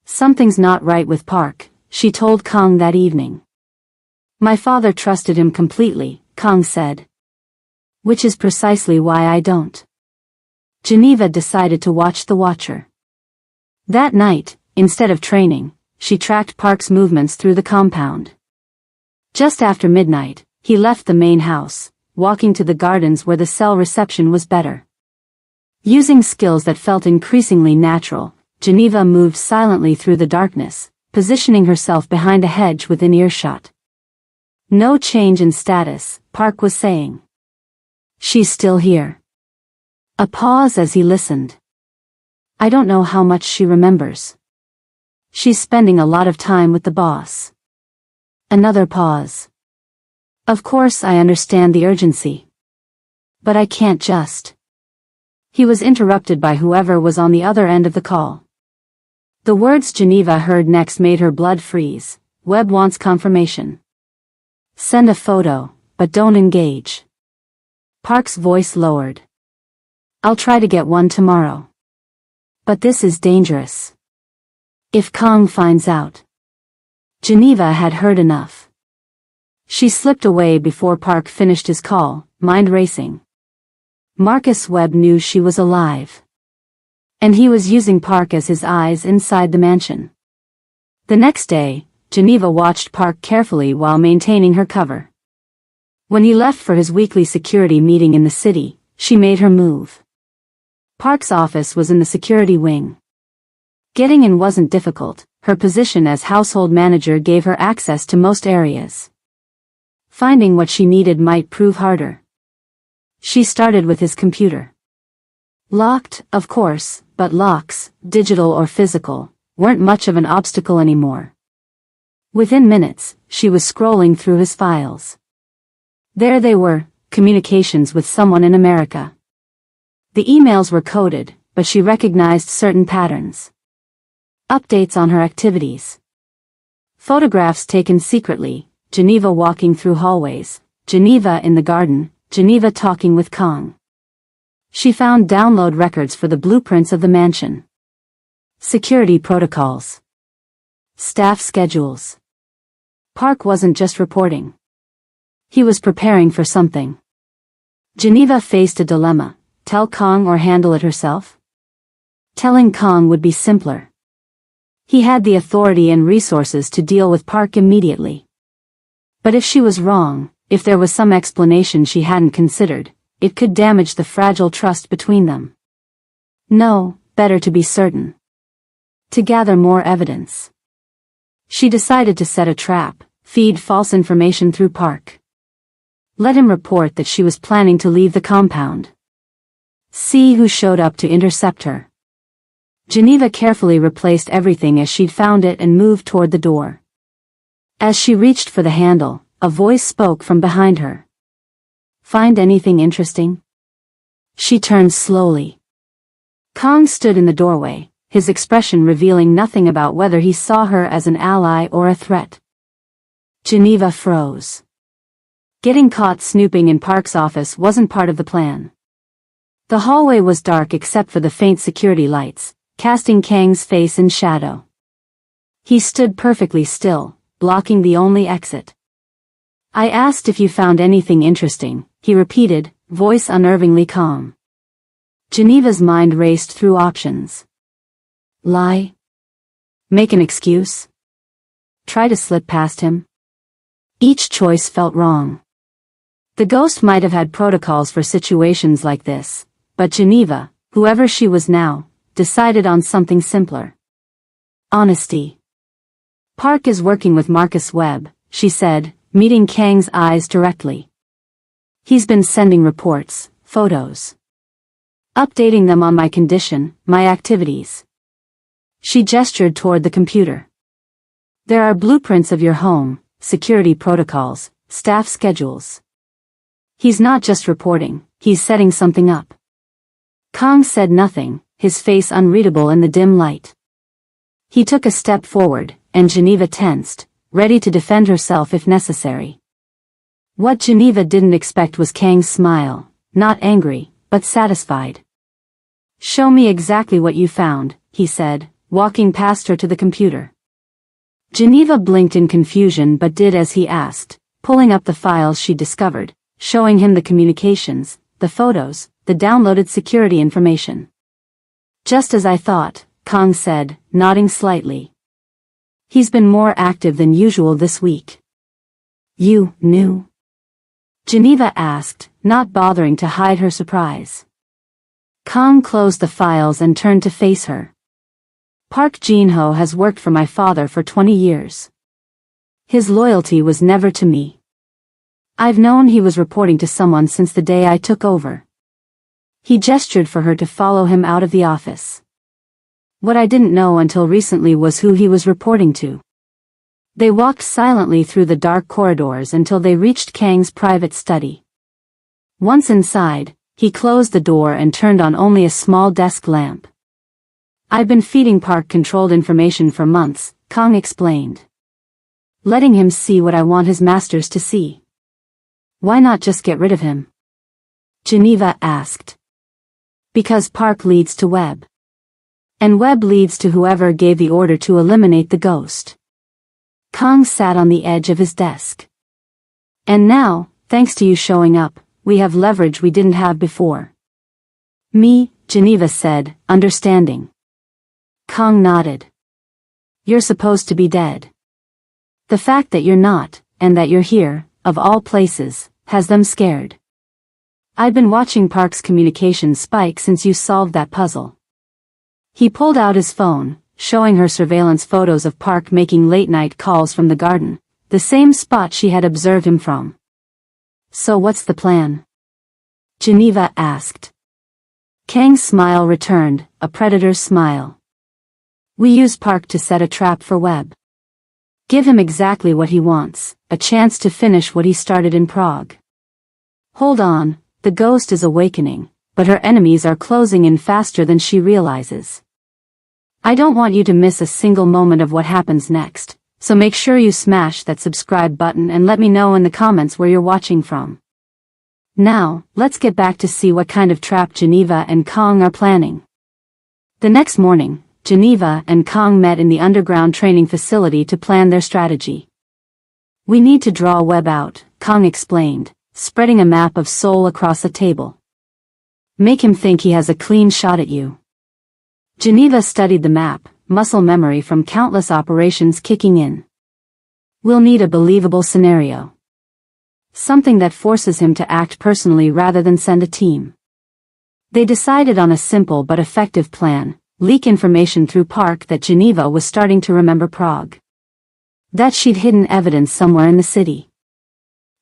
"Something's not right with Park," she told Kong that evening. "My father trusted him completely," Kong said. "Which is precisely why I don't." Geneva decided to watch the watcher. That night, instead of training, she tracked Park's movements through the compound. Just after midnight, he left the main house, walking to the gardens where the cell reception was better. Using skills that felt increasingly natural, Geneva moved silently through the darkness, positioning herself behind a hedge within earshot. "No change in status," Park was saying. "She's still here." A pause as he listened. "I don't know how much she remembers. She's spending a lot of time with the boss." Another pause. "Of course I understand the urgency. But I can't just." He was interrupted by whoever was on the other end of the call. The words Geneva heard next made her blood freeze. Webb wants confirmation. Send a photo, but don't engage. Park's voice lowered. I'll try to get one tomorrow. But this is dangerous. If Kong finds out. Geneva had heard enough. She slipped away before Park finished his call, mind racing. Marcus Webb knew she was alive. And he was using Park as his eyes inside the mansion. The next day, Geneva watched Park carefully while maintaining her cover. When he left for his weekly security meeting in the city, she made her move. Park's office was in the security wing. Getting in wasn't difficult, her position as household manager gave her access to most areas. Finding what she needed might prove harder. She started with his computer. Locked, of course, but locks, digital or physical, weren't much of an obstacle anymore. Within minutes, she was scrolling through his files. There they were, communications with someone in America. The emails were coded, but she recognized certain patterns. Updates on her activities. Photographs taken secretly, Geneva walking through hallways, Geneva in the garden, Geneva talking with Kong. She found download records for the blueprints of the mansion. Security protocols. Staff schedules. Park wasn't just reporting. He was preparing for something. Geneva faced a dilemma, tell Kong or handle it herself? Telling Kong would be simpler. He had the authority and resources to deal with Park immediately. But if she was wrong, if there was some explanation she hadn't considered, it could damage the fragile trust between them. No, better to be certain. To gather more evidence. She decided to set a trap, feed false information through Park. Let him report that she was planning to leave the compound. See who showed up to intercept her. Geneva carefully replaced everything as she'd found it and moved toward the door. As she reached for the handle, a voice spoke from behind her. Find anything interesting? She turned slowly. Kong stood in the doorway, his expression revealing nothing about whether he saw her as an ally or a threat. Geneva froze. Getting caught snooping in Park's office wasn't part of the plan. The hallway was dark except for the faint security lights, casting Kang's face in shadow. He stood perfectly still, blocking the only exit. I asked if you found anything interesting, he repeated, voice unnervingly calm. Geneva's mind raced through options. Lie? Make an excuse? Try to slip past him? Each choice felt wrong. The ghost might have had protocols for situations like this, but Geneva, whoever she was now, decided on something simpler. Honesty. Park is working with Marcus Webb, she said, meeting Kang's eyes directly. He's been sending reports, photos. Updating them on my condition, my activities. She gestured toward the computer. There are blueprints of your home, security protocols, staff schedules. He's not just reporting, he's setting something up. Kong said nothing, his face unreadable in the dim light. He took a step forward, and Geneva tensed, ready to defend herself if necessary. What Geneva didn't expect was Kang's smile, not angry, but satisfied. Show me exactly what you found, he said, walking past her to the computer. Geneva blinked in confusion but did as he asked, pulling up the files she discovered, showing him the communications, the photos, the downloaded security information. Just as I thought, Kong said, nodding slightly. He's been more active than usual this week. You knew? Geneva asked, not bothering to hide her surprise. Kong closed the files and turned to face her. Park Jin-ho has worked for my father for 20 years. His loyalty was never to me. I've known he was reporting to someone since the day I took over. He gestured for her to follow him out of the office. What I didn't know until recently was who he was reporting to. They walked silently through the dark corridors until they reached Kang's private study. Once inside, he closed the door and turned on only a small desk lamp. I've been feeding Park controlled information for months, Kong explained. Letting him see what I want his masters to see. Why not just get rid of him? Geneva asked. Because Park leads to Webb. And Webb leads to whoever gave the order to eliminate the ghost. Kong sat on the edge of his desk. And now, thanks to you showing up, we have leverage we didn't have before. Me, Geneva said, understanding. Kong nodded. You're supposed to be dead. The fact that you're not, and that you're here, of all places, has them scared. I've been watching Park's communications spike since you solved that puzzle. He pulled out his phone, showing her surveillance photos of Park making late-night calls from the garden, the same spot she had observed him from. So what's the plan? Geneva asked. Kang's smile returned, a predator's smile. We use Park to set a trap for Webb. Give him exactly what he wants, a chance to finish what he started in Prague. Hold on, the ghost is awakening, but her enemies are closing in faster than she realizes. I don't want you to miss a single moment of what happens next, so make sure you smash that subscribe button and let me know in the comments where you're watching from. Now, let's get back to see what kind of trap Geneva and Kong are planning. The next morning, Geneva and Kong met in the underground training facility to plan their strategy. We need to draw Webb out, Kong explained, spreading a map of Seoul across the table. Make him think he has a clean shot at you. Geneva studied the map, muscle memory from countless operations kicking in. We'll need a believable scenario. Something that forces him to act personally rather than send a team. They decided on a simple but effective plan, leak information through Park that Geneva was starting to remember Prague. That she'd hidden evidence somewhere in the city.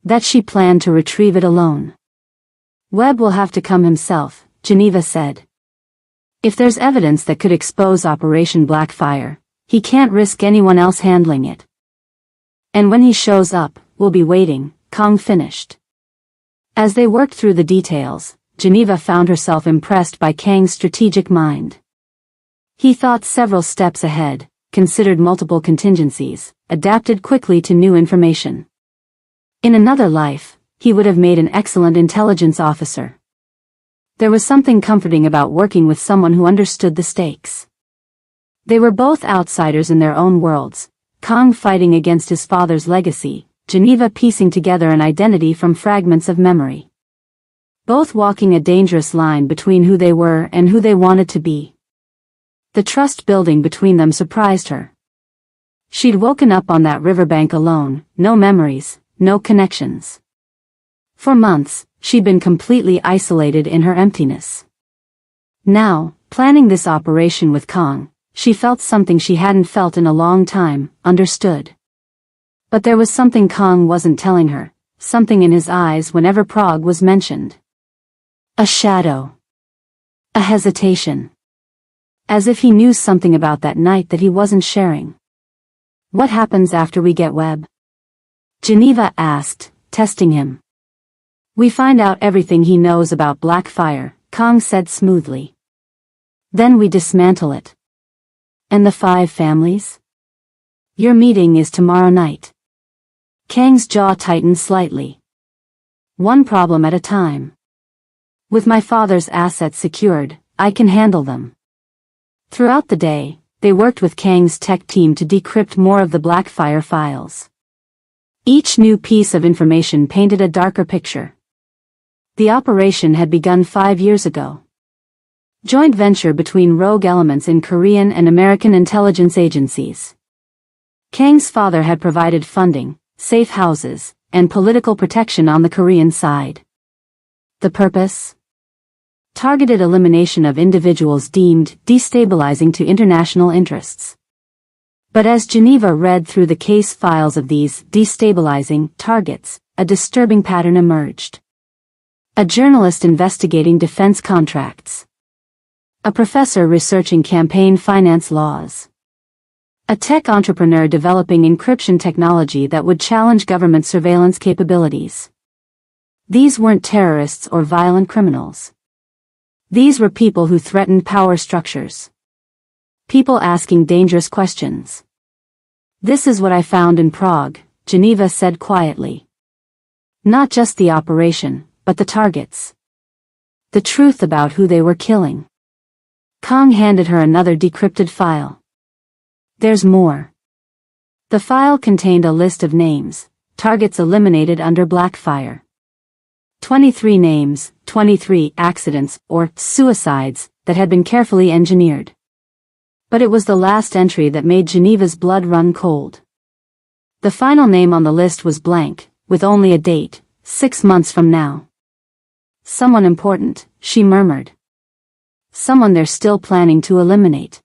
That she planned to retrieve it alone. Webb will have to come himself, Geneva said. If there's evidence that could expose Operation Blackfire, he can't risk anyone else handling it. And when he shows up, we'll be waiting, Kong finished. As they worked through the details, Geneva found herself impressed by Kang's strategic mind. He thought several steps ahead, considered multiple contingencies, adapted quickly to new information. In another life, he would have made an excellent intelligence officer. There was something comforting about working with someone who understood the stakes. They were both outsiders in their own worlds, Kong fighting against his father's legacy, Geneva piecing together an identity from fragments of memory. Both walking a dangerous line between who they were and who they wanted to be. The trust building between them surprised her. She'd woken up on that riverbank alone, no memories, no connections. For months, she'd been completely isolated in her emptiness. Now, planning this operation with Kong, she felt something she hadn't felt in a long time, understood. But there was something Kong wasn't telling her, something in his eyes whenever Prague was mentioned. A shadow. A hesitation. As if he knew something about that night that he wasn't sharing. What happens after we get Webb? Geneva asked, testing him. We find out everything he knows about Blackfire, Kong said smoothly. Then we dismantle it. And the 5 families? Your meeting is tomorrow night. Kang's jaw tightened slightly. One problem at a time. With my father's assets secured, I can handle them. Throughout the day, they worked with Kang's tech team to decrypt more of the Blackfire files. Each new piece of information painted a darker picture. The operation had begun 5 years ago. Joint venture between rogue elements in Korean and American intelligence agencies. Kang's father had provided funding, safe houses, and political protection on the Korean side. The purpose? Targeted elimination of individuals deemed destabilizing to international interests. But as Geneva read through the case files of these destabilizing targets, a disturbing pattern emerged. A journalist investigating defense contracts. A professor researching campaign finance laws. A tech entrepreneur developing encryption technology that would challenge government surveillance capabilities. These weren't terrorists or violent criminals. These were people who threatened power structures. People asking dangerous questions. This is what I found in Prague, Geneva said quietly. Not just the operation, but the targets. The truth about who they were killing. Kong handed her another decrypted file. There's more. The file contained a list of names, targets eliminated under Blackfire. 23 names, 23 accidents, or suicides, that had been carefully engineered. But it was the last entry that made Geneva's blood run cold. The final name on the list was blank, with only a date, 6 months from now. Someone important, she murmured. Someone they're still planning to eliminate.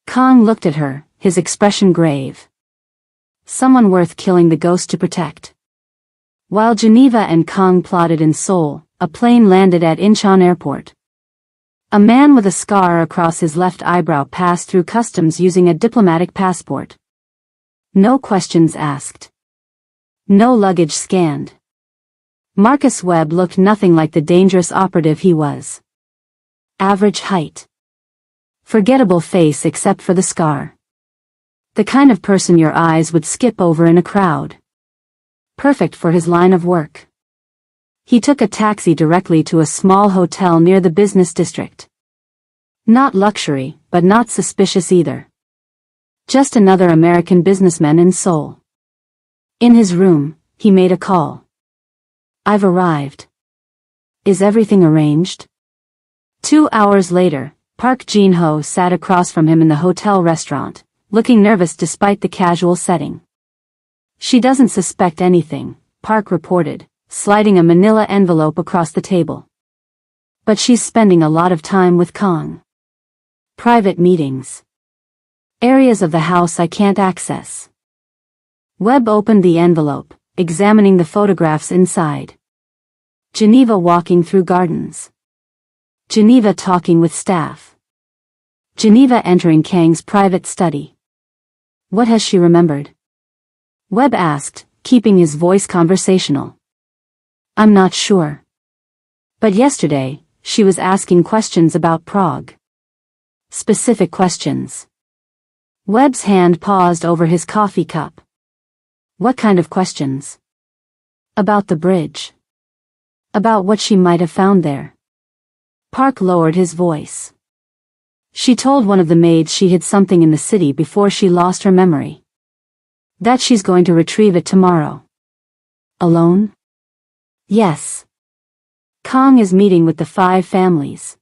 Kong looked at her, his expression grave. Someone worth killing the ghost to protect. While Geneva and Kong plotted in Seoul, a plane landed at Incheon Airport. A man with a scar across his left eyebrow passed through customs using a diplomatic passport. No questions asked. No luggage scanned. Marcus Webb looked nothing like the dangerous operative he was. Average height. Forgettable face except for the scar. The kind of person your eyes would skip over in a crowd. Perfect for his line of work. He took a taxi directly to a small hotel near the business district. Not luxury, but not suspicious either. Just another American businessman in Seoul. In his room, he made a call. I've arrived. Is everything arranged? 2 hours later, Park Jin-ho sat across from him in the hotel restaurant, looking nervous despite the casual setting. She doesn't suspect anything, Park reported, sliding a manila envelope across the table. But she's spending a lot of time with Kong. Private meetings. Areas of the house I can't access. Webb opened the envelope, examining the photographs inside. Geneva walking through gardens. Geneva talking with staff. Geneva entering Kang's private study. What has she remembered? Webb asked, keeping his voice conversational. I'm not sure. But yesterday, she was asking questions about Prague. Specific questions. Webb's hand paused over his coffee cup. What kind of questions? About the bridge. About what she might have found there. Park lowered his voice. She told one of the maids she hid something in the city before she lost her memory. That she's going to retrieve it tomorrow. Alone? Yes. Kong is meeting with the 5 families.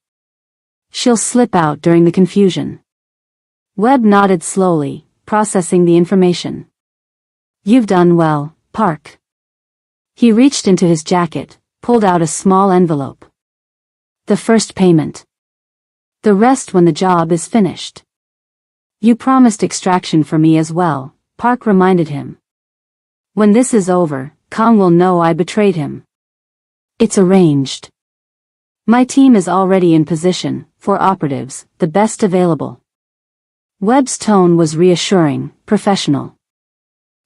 She'll slip out during the confusion. Webb nodded slowly, processing the information. You've done well, Park. He reached into his jacket, pulled out a small envelope. The first payment. The rest when the job is finished. You promised extraction for me as well, Park reminded him. When this is over, Kong will know I betrayed him. It's arranged. My team is already in position, for operatives, the best available. Webb's tone was reassuring, professional.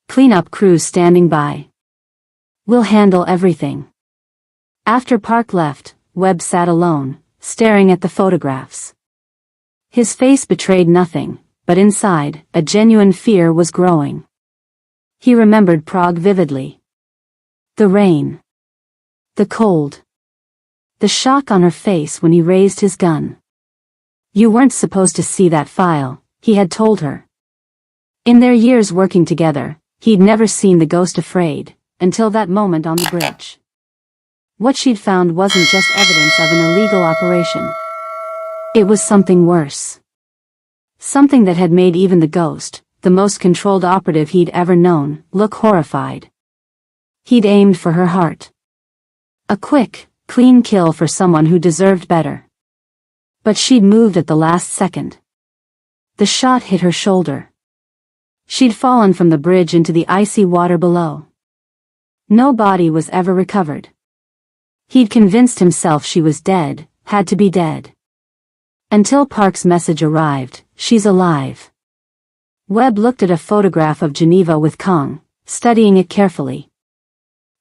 Cleanup crews standing by. We'll handle everything. After Park left, Webb sat alone, staring at the photographs. His face betrayed nothing, but inside, a genuine fear was growing. He remembered Prague vividly. The rain. The cold. The shock on her face when he raised his gun. You weren't supposed to see that file, he had told her. In their years working together, he'd never seen the ghost afraid, until that moment on the bridge. What she'd found wasn't just evidence of an illegal operation. It was something worse. Something that had made even the ghost, the most controlled operative he'd ever known, look horrified. He'd aimed for her heart. A quick, clean kill for someone who deserved better. But she'd moved at the last second. The shot hit her shoulder. She'd fallen from the bridge into the icy water below. No body was ever recovered. He'd convinced himself she was dead, had to be dead. Until Park's message arrived, she's alive. Webb looked at a photograph of Geneva with Kong, studying it carefully.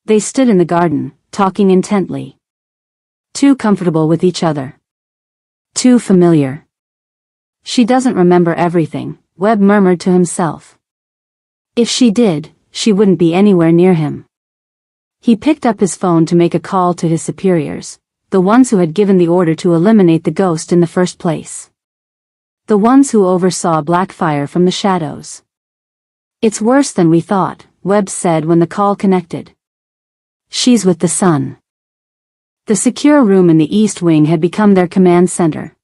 They stood in the garden, talking intently. Too comfortable with each other. Too familiar. She doesn't remember everything, Webb murmured to himself. If she did, she wouldn't be anywhere near him. He picked up his phone to make a call to his superiors, the ones who had given the order to eliminate the ghost in the first place. The ones who oversaw Blackfire from the shadows. It's worse than we thought, Webb said when the call connected. She's with the sun. The secure room in the East Wing had become their command center.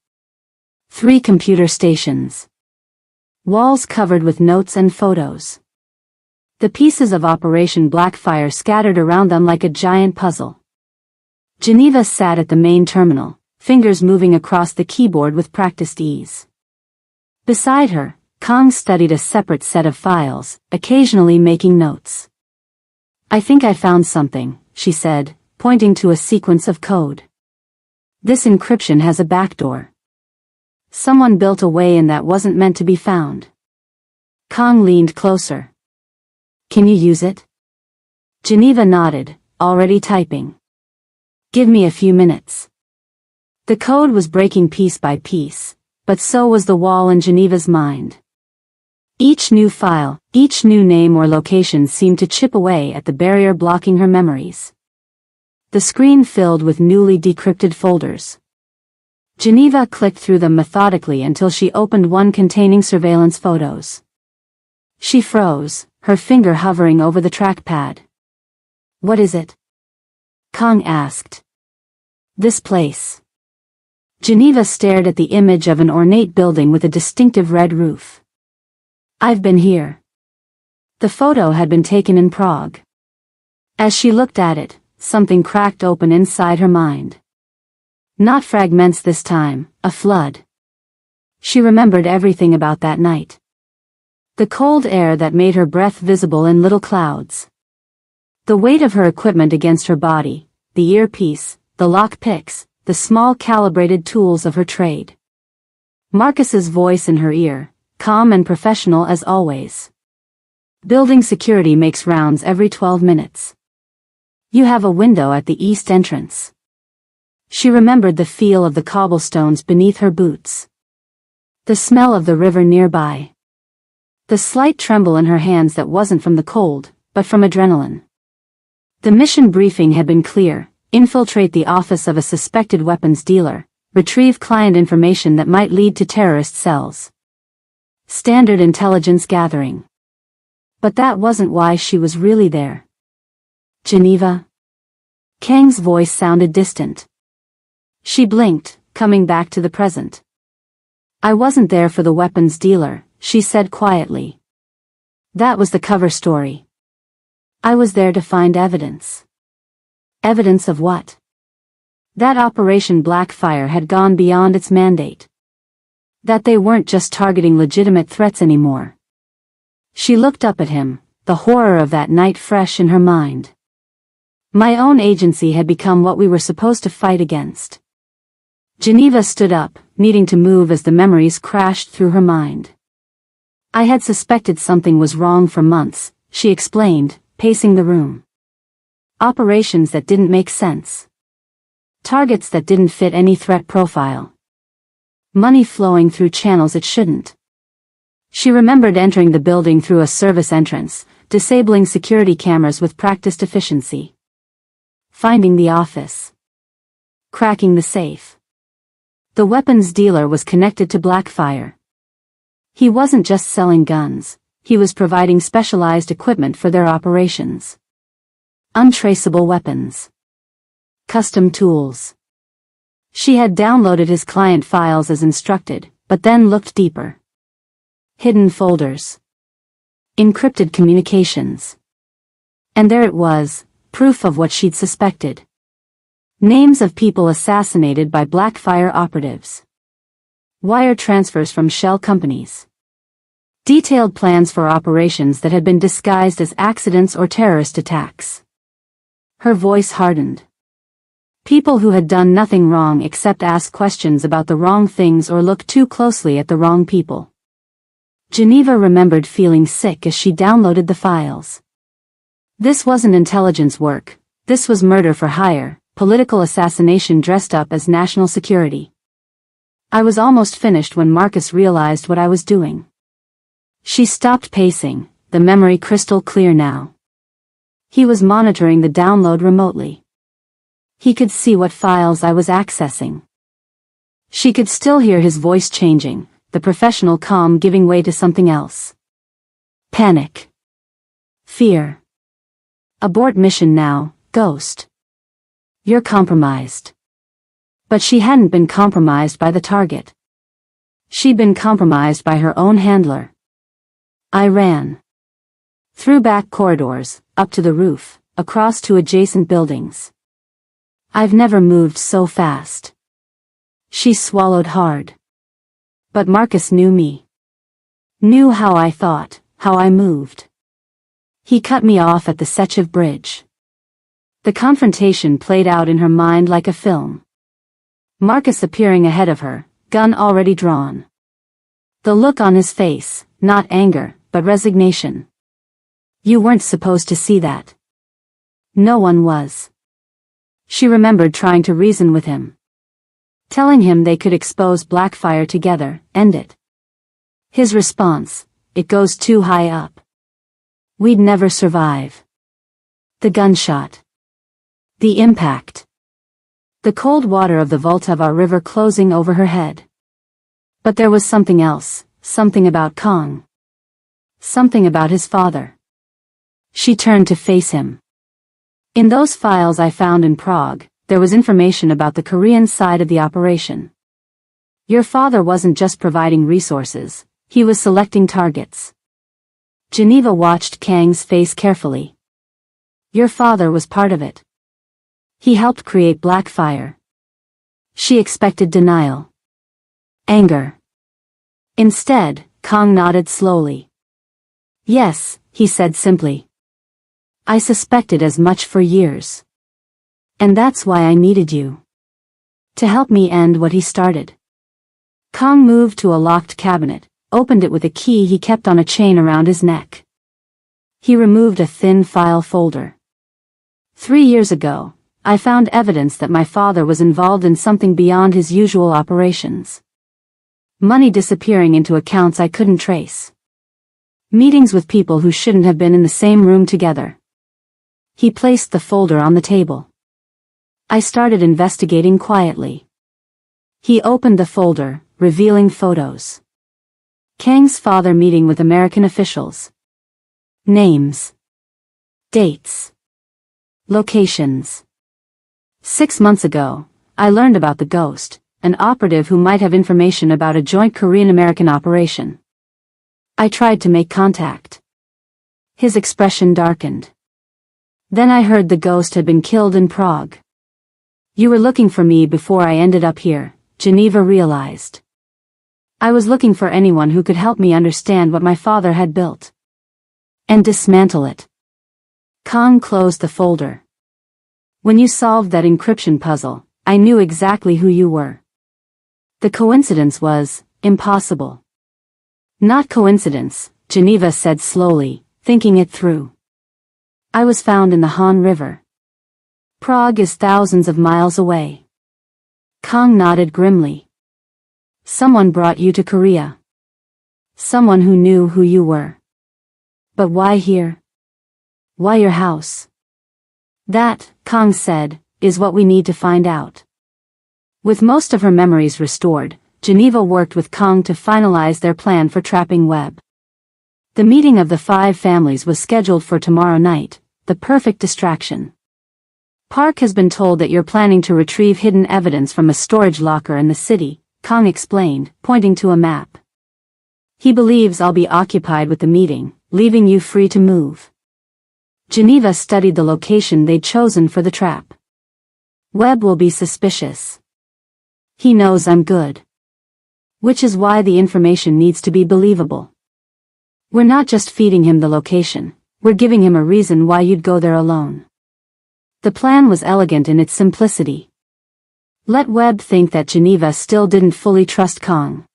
3 computer stations. Walls covered with notes and photos. The pieces of Operation Blackfire scattered around them like a giant puzzle. Geneva sat at the main terminal, fingers moving across the keyboard with practiced ease. Beside her, Kong studied a separate set of files, occasionally making notes. I think I found something, she said, pointing to a sequence of code. This encryption has a backdoor. Someone built a way in that wasn't meant to be found. Kong leaned closer. Can you use it? Geneva nodded, already typing. Give me a few minutes. The code was breaking piece by piece, but so was the wall in Geneva's mind. Each new file, each new name or location seemed to chip away at the barrier blocking her memories. The screen filled with newly decrypted folders. Geneva clicked through them methodically until she opened one containing surveillance photos. She froze, her finger hovering over the trackpad. What is it? Kong asked. This place. Geneva stared at the image of an ornate building with a distinctive red roof. I've been here. The photo had been taken in Prague. As she looked at it, something cracked open inside her mind. Not fragments this time, a flood. She remembered everything about that night. The cold air that made her breath visible in little clouds. The weight of her equipment against her body, the earpiece, the lock picks, the small calibrated tools of her trade. Marcus's voice in her ear, calm and professional as always. Building security makes rounds every 12 minutes. You have a window at the east entrance. She remembered the feel of the cobblestones beneath her boots. The smell of the river nearby. The slight tremble in her hands that wasn't from the cold, but from adrenaline. The mission briefing had been clear: infiltrate the office of a suspected weapons dealer, retrieve client information that might lead to terrorist cells. Standard intelligence gathering. But that wasn't why she was really there. Geneva? Kang's voice sounded distant. She blinked, coming back to the present. I wasn't there for the weapons dealer, she said quietly. That was the cover story. I was there to find evidence. Evidence of what? That Operation Blackfire had gone beyond its mandate. That they weren't just targeting legitimate threats anymore. She looked up at him, the horror of that night fresh in her mind. My own agency had become what we were supposed to fight against. Geneva stood up, needing to move as the memories crashed through her mind. I had suspected something was wrong for months, she explained, pacing the room. Operations that didn't make sense. Targets that didn't fit any threat profile. Money flowing through channels it shouldn't. She remembered entering the building through a service entrance, disabling security cameras with practiced efficiency. Finding the office. Cracking the safe. The weapons dealer was connected to Blackfire. He wasn't just selling guns, he was providing specialized equipment for their operations. Untraceable weapons. Custom tools. She had downloaded his client files as instructed, but then looked deeper. Hidden folders. Encrypted communications. And there it was, proof of what she'd suspected. Names of people assassinated by Blackfire operatives. Wire transfers from shell companies. Detailed plans for operations that had been disguised as accidents or terrorist attacks. Her voice hardened. People who had done nothing wrong except ask questions about the wrong things or look too closely at the wrong people. Geneva remembered feeling sick as she downloaded the files. This wasn't intelligence work, this was murder for hire. Political assassination dressed up as national security. I was almost finished when Marcus realized what I was doing. She stopped pacing, the memory crystal clear now. He was monitoring the download remotely. He could see what files I was accessing. She could still hear his voice changing, the professional calm giving way to something else. Panic. Fear. Abort mission now, Ghost. You're compromised. But she hadn't been compromised by the target. She'd been compromised by her own handler. I ran. Through back corridors, up to the roof, across to adjacent buildings. I've never moved so fast. She swallowed hard. But Marcus knew me. Knew how I thought, how I moved. He cut me off at the Sechev Bridge. The confrontation played out in her mind like a film. Marcus appearing ahead of her, gun already drawn. The look on his face, not anger, but resignation. You weren't supposed to see that. No one was. She remembered trying to reason with him. Telling him they could expose Blackfire together, end it. His response, it goes too high up. We'd never survive. The gunshot. The impact. The cold water of the Vltava River closing over her head. But there was something else, something about Kong. Something about his father. She turned to face him. In those files I found in Prague, there was information about the Korean side of the operation. Your father wasn't just providing resources, he was selecting targets. Geneva watched Kang's face carefully. Your father was part of it. He helped create Blackfire. She expected denial. Anger. Instead, Kong nodded slowly. Yes, he said simply. I suspected as much for years. And that's why I needed you. To help me end what he started. Kong moved to a locked cabinet, opened it with a key he kept on a chain around his neck. He removed a thin file folder. 3 years ago, I found evidence that my father was involved in something beyond his usual operations. Money disappearing into accounts I couldn't trace. Meetings with people who shouldn't have been in the same room together. He placed the folder on the table. I started investigating quietly. He opened the folder, revealing photos. Kang's father meeting with American officials. Names. Dates. Locations. 6 months ago, I learned about the Ghost, an operative who might have information about a joint Korean-American operation. I tried to make contact. His expression darkened. Then I heard the Ghost had been killed in Prague. You were looking for me before I ended up here, Geneva realized. I was looking for anyone who could help me understand what my father had built. And dismantle it. Kong closed the folder. When you solved that encryption puzzle, I knew exactly who you were. The coincidence was impossible. Not coincidence, Geneva said slowly, thinking it through. I was found in the Han River. Prague is thousands of miles away. Kong nodded grimly. Someone brought you to Korea. Someone who knew who you were. But why here? Why your house? That, Kong said, is what we need to find out. With most of her memories restored, Geneva worked with Kong to finalize their plan for trapping Webb. The meeting of the 5 families was scheduled for tomorrow night, the perfect distraction. Park has been told that you're planning to retrieve hidden evidence from a storage locker in the city, Kong explained, pointing to a map. He believes I'll be occupied with the meeting, leaving you free to move. Geneva studied the location they'd chosen for the trap. Webb will be suspicious. He knows I'm good. Which is why the information needs to be believable. We're not just feeding him the location, we're giving him a reason why you'd go there alone. The plan was elegant in its simplicity. Let Webb think that Geneva still didn't fully trust Kong.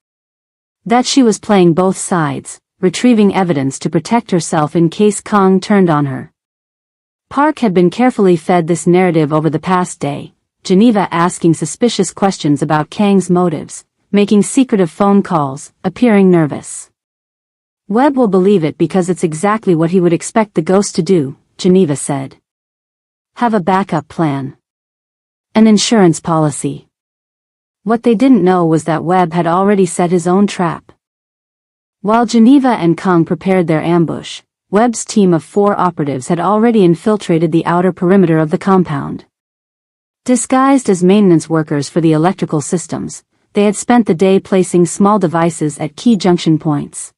That she was playing both sides, retrieving evidence to protect herself in case Kong turned on her. Park had been carefully fed this narrative over the past day, Geneva asking suspicious questions about Kang's motives, making secretive phone calls, appearing nervous. Webb will believe it because it's exactly what he would expect the ghost to do, Geneva said. Have a backup plan. An insurance policy. What they didn't know was that Webb had already set his own trap. While Geneva and Kong prepared their ambush, Webb's team of 4 operatives had already infiltrated the outer perimeter of the compound. Disguised as maintenance workers for the electrical systems, they had spent the day placing small devices at key junction points.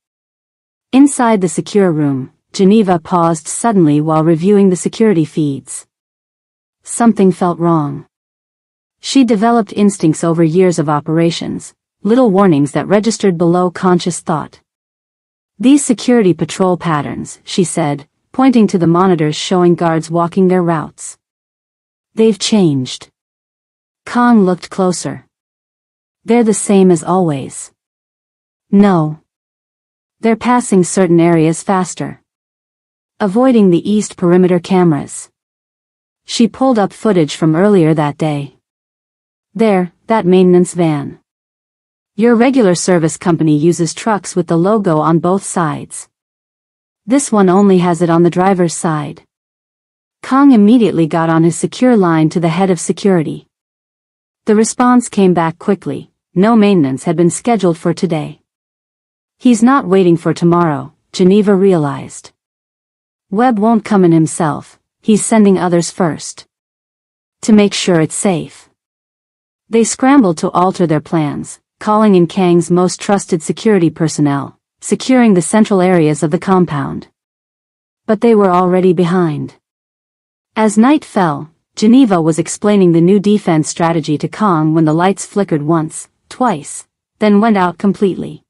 Inside the secure room, Geneva paused suddenly while reviewing the security feeds. Something felt wrong. She developed instincts over years of operations, little warnings that registered below conscious thought. These security patrol patterns, she said, pointing to the monitors showing guards walking their routes. They've changed. Kong looked closer. They're the same as always. No. They're passing certain areas faster. Avoiding the east perimeter cameras. She pulled up footage from earlier that day. There, that maintenance van. Your regular service company uses trucks with the logo on both sides. This one only has it on the driver's side. Kong immediately got on his secure line to the head of security. The response came back quickly. No maintenance had been scheduled for today. He's not waiting for tomorrow, Geneva realized. Webb won't come in himself, he's sending others first. To make sure it's safe. They scrambled to alter their plans, calling in Kang's most trusted security personnel, securing the central areas of the compound. But they were already behind. As night fell, Geneva was explaining the new defense strategy to Kong when the lights flickered once, twice, then went out completely.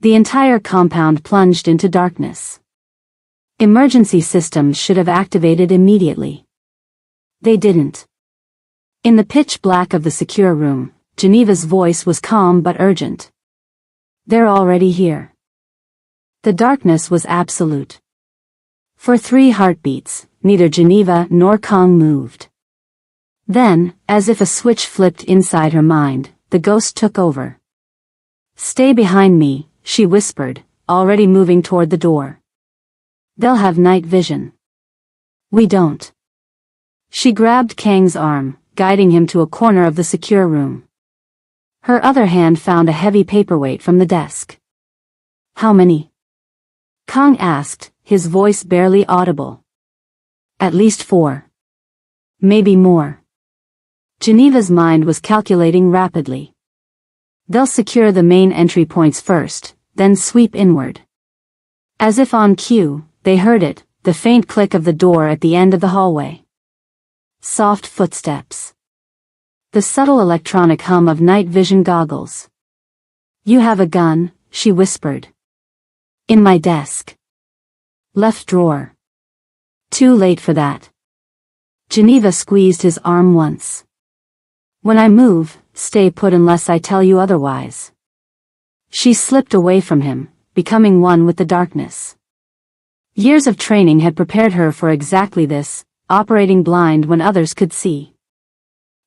The entire compound plunged into darkness. Emergency systems should have activated immediately. They didn't. In the pitch black of the secure room, Geneva's voice was calm but urgent. They're already here. The darkness was absolute. For 3 heartbeats, neither Geneva nor Kong moved. Then, as if a switch flipped inside her mind, the ghost took over. Stay behind me, she whispered, already moving toward the door. They'll have night vision. We don't. She grabbed Kang's arm, guiding him to a corner of the secure room. Her other hand found a heavy paperweight from the desk. How many? Kong asked, his voice barely audible. At least 4. Maybe more. Geneva's mind was calculating rapidly. They'll secure the main entry points first, then sweep inward. As if on cue, they heard it, the faint click of the door at the end of the hallway. Soft footsteps. The subtle electronic hum of night vision goggles. You have a gun, she whispered. In my desk. Left drawer. Too late for that. Geneva squeezed his arm once. When I move, stay put unless I tell you otherwise. She slipped away from him, becoming one with the darkness. Years of training had prepared her for exactly this, operating blind when others could see.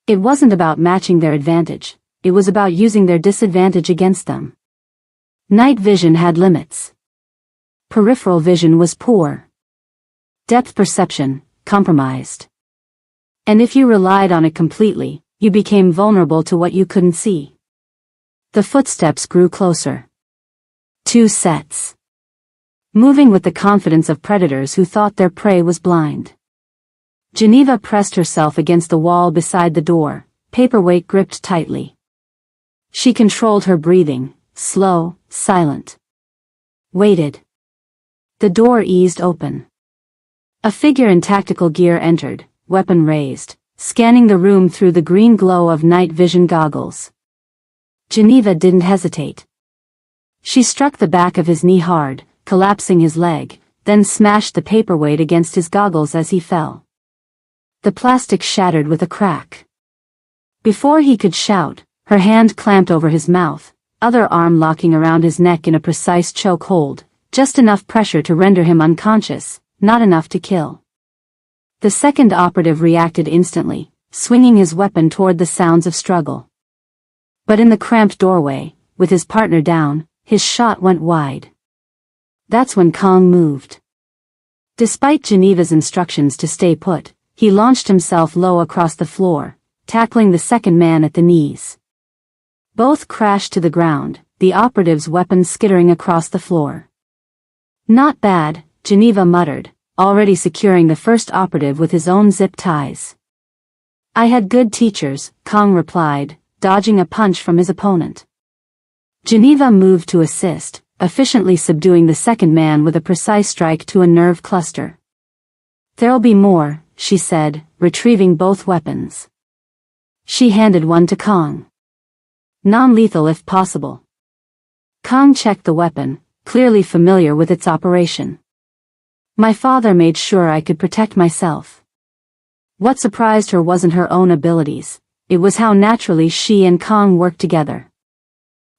It wasn't about matching their advantage, it was about using their disadvantage against them. Night vision had limits. Peripheral vision was poor. Depth perception, compromised. And if you relied on it completely, you became vulnerable to what you couldn't see. The footsteps grew closer. 2 sets. Moving with the confidence of predators who thought their prey was blind. Geneva pressed herself against the wall beside the door, paperweight gripped tightly. She controlled her breathing, slow, silent. Waited. The door eased open. A figure in tactical gear entered, weapon raised, scanning the room through the green glow of night vision goggles. Geneva didn't hesitate. She struck the back of his knee hard, collapsing his leg, then smashed the paperweight against his goggles as he fell. The plastic shattered with a crack. Before he could shout, her hand clamped over his mouth, other arm locking around his neck in a precise choke hold, just enough pressure to render him unconscious, not enough to kill. The second operative reacted instantly, swinging his weapon toward the sounds of struggle. But in the cramped doorway, with his partner down, his shot went wide. That's when Kong moved. Despite Geneva's instructions to stay put, he launched himself low across the floor, tackling the second man at the knees. Both crashed to the ground, the operative's weapon skittering across the floor. Not bad, Geneva muttered, already securing the first operative with his own zip ties. I had good teachers, Kong replied, dodging a punch from his opponent. Geneva moved to assist, efficiently subduing the second man with a precise strike to a nerve cluster. There'll be more, she said, retrieving both weapons. She handed one to Kong. Non-lethal if possible. Kong checked the weapon, clearly familiar with its operation. My father made sure I could protect myself. What surprised her wasn't her own abilities, it was how naturally she and Kong worked together.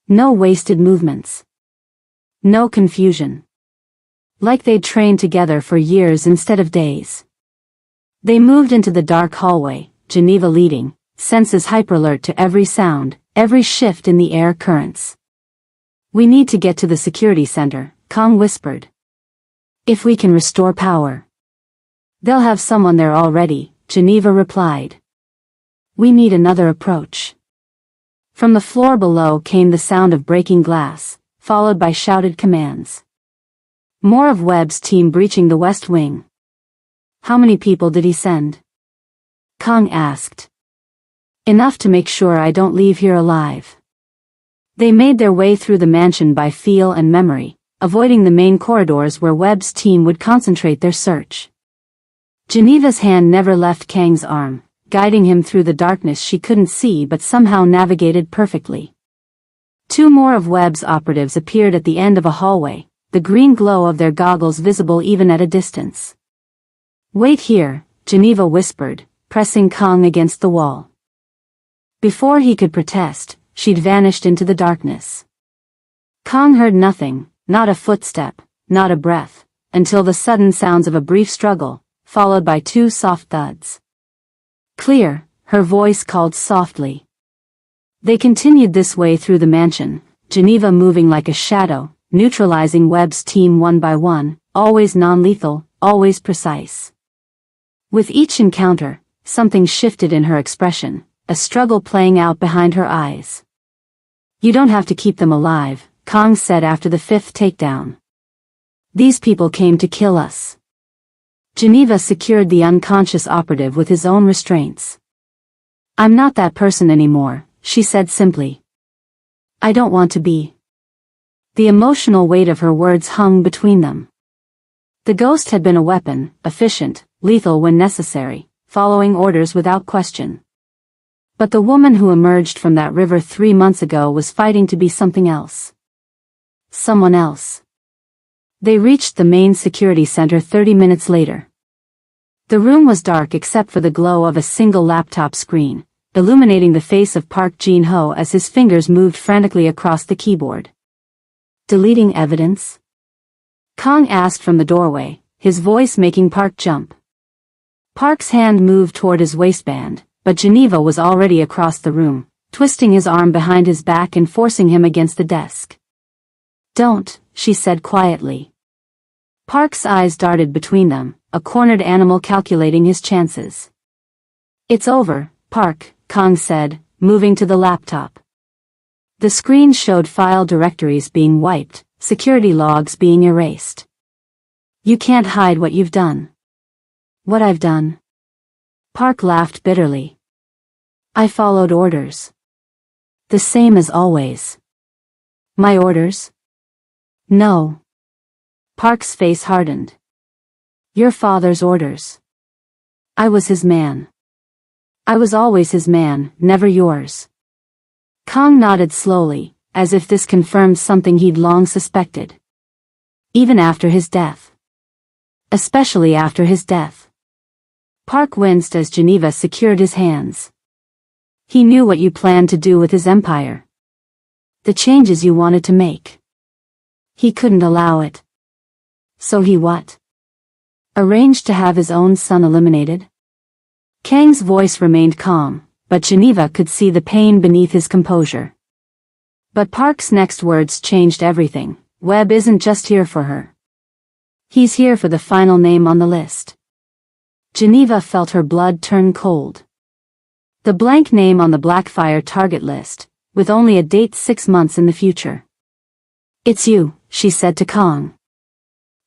No wasted movements. No confusion. Like they'd trained together for years instead of days. They moved into the dark hallway, Geneva leading, senses hyperalert to every sound, every shift in the air currents. We need to get to the security center, Kong whispered. If we can restore power. They'll have someone there already, Geneva replied. We need another approach. From the floor below came the sound of breaking glass, followed by shouted commands. More of Webb's team breaching the west wing. How many people did he send? Kong asked. Enough to make sure I don't leave here alive. They made their way through the mansion by feel and memory, avoiding the main corridors where Webb's team would concentrate their search. Geneva's hand never left Kang's arm, guiding him through the darkness she couldn't see but somehow navigated perfectly. Two more of Webb's operatives appeared at the end of a hallway, the green glow of their goggles visible even at a distance. Wait here, Geneva whispered, pressing Kong against the wall. Before he could protest, she'd vanished into the darkness. Kong heard nothing, not a footstep, not a breath, until the sudden sounds of a brief struggle, followed by two soft thuds. Clear, her voice called softly. They continued this way through the mansion, Geneva moving like a shadow, neutralizing Webb's team one by one, always non-lethal, always precise. With each encounter, something shifted in her expression, a struggle playing out behind her eyes. You don't have to keep them alive, Kong said after the fifth takedown. These people came to kill us. Geneva secured the unconscious operative with his own restraints. I'm not that person anymore, she said simply. I don't want to be. The emotional weight of her words hung between them. The ghost had been a weapon, efficient, lethal when necessary, following orders without question. But the woman who emerged from that river 3 months ago was fighting to be something else. Someone else. They reached the main security center 30 minutes later. The room was dark except for the glow of a single laptop screen, illuminating the face of Park Jin-ho as his fingers moved frantically across the keyboard. Deleting evidence? Kong asked from the doorway, his voice making Park jump. Park's hand moved toward his waistband, but Geneva was already across the room, twisting his arm behind his back and forcing him against the desk. Don't, she said quietly. Park's eyes darted between them, a cornered animal calculating his chances. It's over, Park, Kong said, moving to the laptop. The screen showed file directories being wiped, security logs being erased. You can't hide what you've done. What I've done? Park laughed bitterly. I followed orders. The same as always. My orders? No. Park's face hardened. Your father's orders. I was his man. I was always his man, never yours. Kong nodded slowly, as if this confirmed something he'd long suspected. Even after his death. Especially after his death. Park winced as Geneva secured his hands. He knew what you planned to do with his empire. The changes you wanted to make. He couldn't allow it. So he what? Arranged to have his own son eliminated? Kang's voice remained calm, but Geneva could see the pain beneath his composure. But Park's next words changed everything. Webb isn't just here for her. He's here for the final name on the list. Geneva felt her blood turn cold. The blank name on the Blackfire target list, with only a date 6 months in the future. It's you, she said to Kong.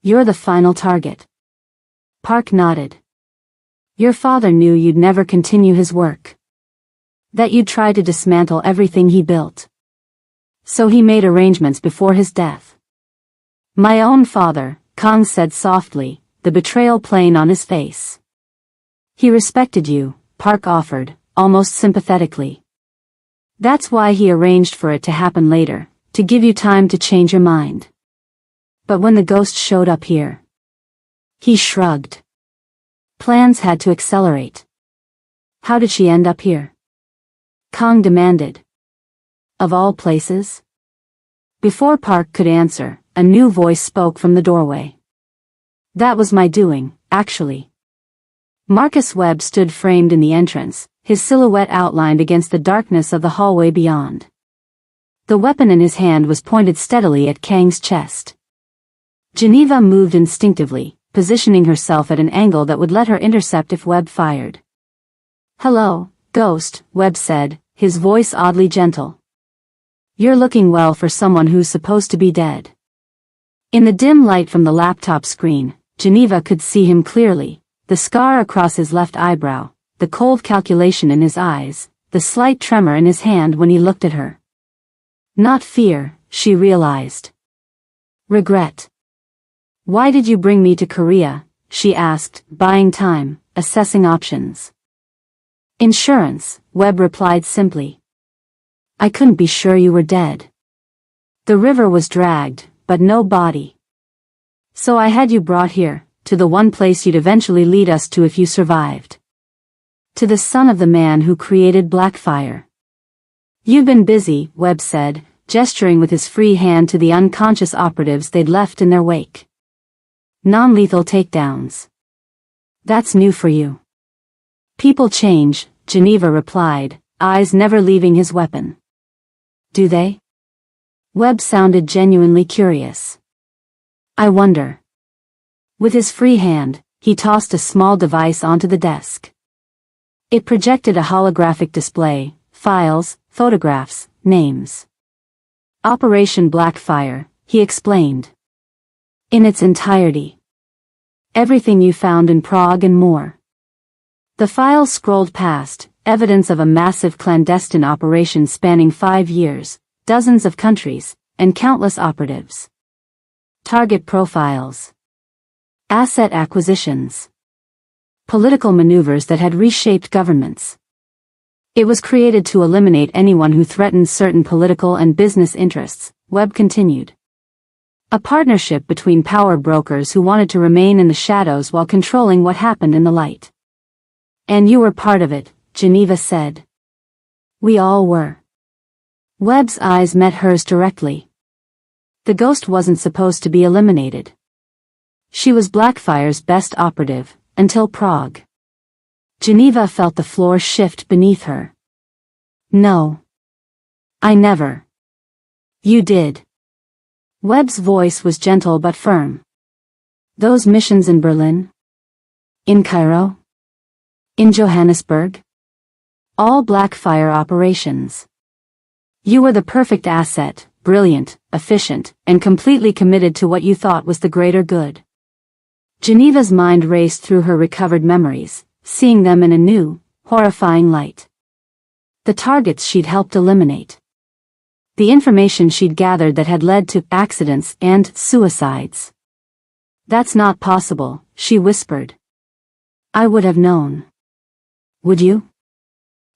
You're the final target. Park nodded. Your father knew you'd never continue his work. That you'd try to dismantle everything he built. So he made arrangements before his death. My own father, Kong said softly, the betrayal plain on his face. He respected you, Park offered, almost sympathetically. That's why he arranged for it to happen later, to give you time to change your mind. But when the ghost showed up here, he shrugged. Plans had to accelerate. How did she end up here? Kong demanded. Of all places? Before Park could answer, a new voice spoke from the doorway. That was my doing, actually. Marcus Webb stood framed in the entrance, his silhouette outlined against the darkness of the hallway beyond. The weapon in his hand was pointed steadily at Kang's chest. Geneva moved instinctively, positioning herself at an angle that would let her intercept if Webb fired. Hello, Ghost, Webb said, his voice oddly gentle. You're looking well for someone who's supposed to be dead. In the dim light from the laptop screen, Geneva could see him clearly, the scar across his left eyebrow, the cold calculation in his eyes, the slight tremor in his hand when he looked at her. Not fear, she realized. Regret. Why did you bring me to Korea? She asked, buying time, assessing options. Insurance, Webb replied simply. I couldn't be sure you were dead. The river was dragged, but no body. So I had you brought here, to the one place you'd eventually lead us to if you survived. To the son of the man who created Blackfire. You've been busy, Webb said, gesturing with his free hand to the unconscious operatives they'd left in their wake. Non-lethal takedowns. That's new for you. People change, Geneva replied, eyes never leaving his weapon. Do they? Webb sounded genuinely curious. I wonder. With his free hand, he tossed a small device onto the desk. It projected a holographic display, files, photographs, names. Operation Blackfire, he explained. In its entirety. Everything you found in Prague and more. The files scrolled past, evidence of a massive clandestine operation spanning 5 years, dozens of countries, and countless operatives. Target profiles. Asset acquisitions. Political maneuvers that had reshaped governments. It was created to eliminate anyone who threatened certain political and business interests, Webb continued. A partnership between power brokers who wanted to remain in the shadows while controlling what happened in the light. And you were part of it, Geneva said. We all were. Webb's eyes met hers directly. The ghost wasn't supposed to be eliminated. She was Blackfire's best operative, until Prague. Geneva felt the floor shift beneath her. No. I never. You did. Webb's voice was gentle but firm. Those missions in Berlin? In Cairo? In Johannesburg? All Blackfire operations. You were the perfect asset, brilliant, efficient, and completely committed to what you thought was the greater good. Geneva's mind raced through her recovered memories, seeing them in a new, horrifying light. The targets she'd helped eliminate. The information she'd gathered that had led to accidents and suicides. That's not possible, she whispered. I would have known. Would you?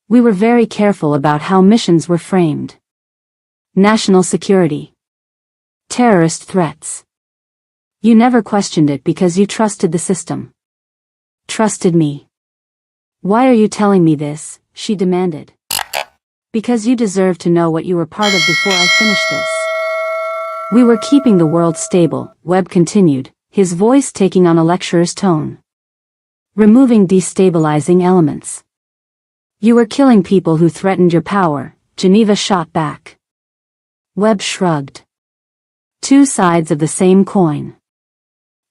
We were very careful about how missions were framed. National security. Terrorist threats. You never questioned it because you trusted the system. Trusted me. Why are you telling me this? She demanded. Because you deserve to know what you were part of before I finish this. We were keeping the world stable, Webb continued, his voice taking on a lecturer's tone. Removing destabilizing elements. You were killing people who threatened your power, Geneva shot back. Webb shrugged. Two sides of the same coin.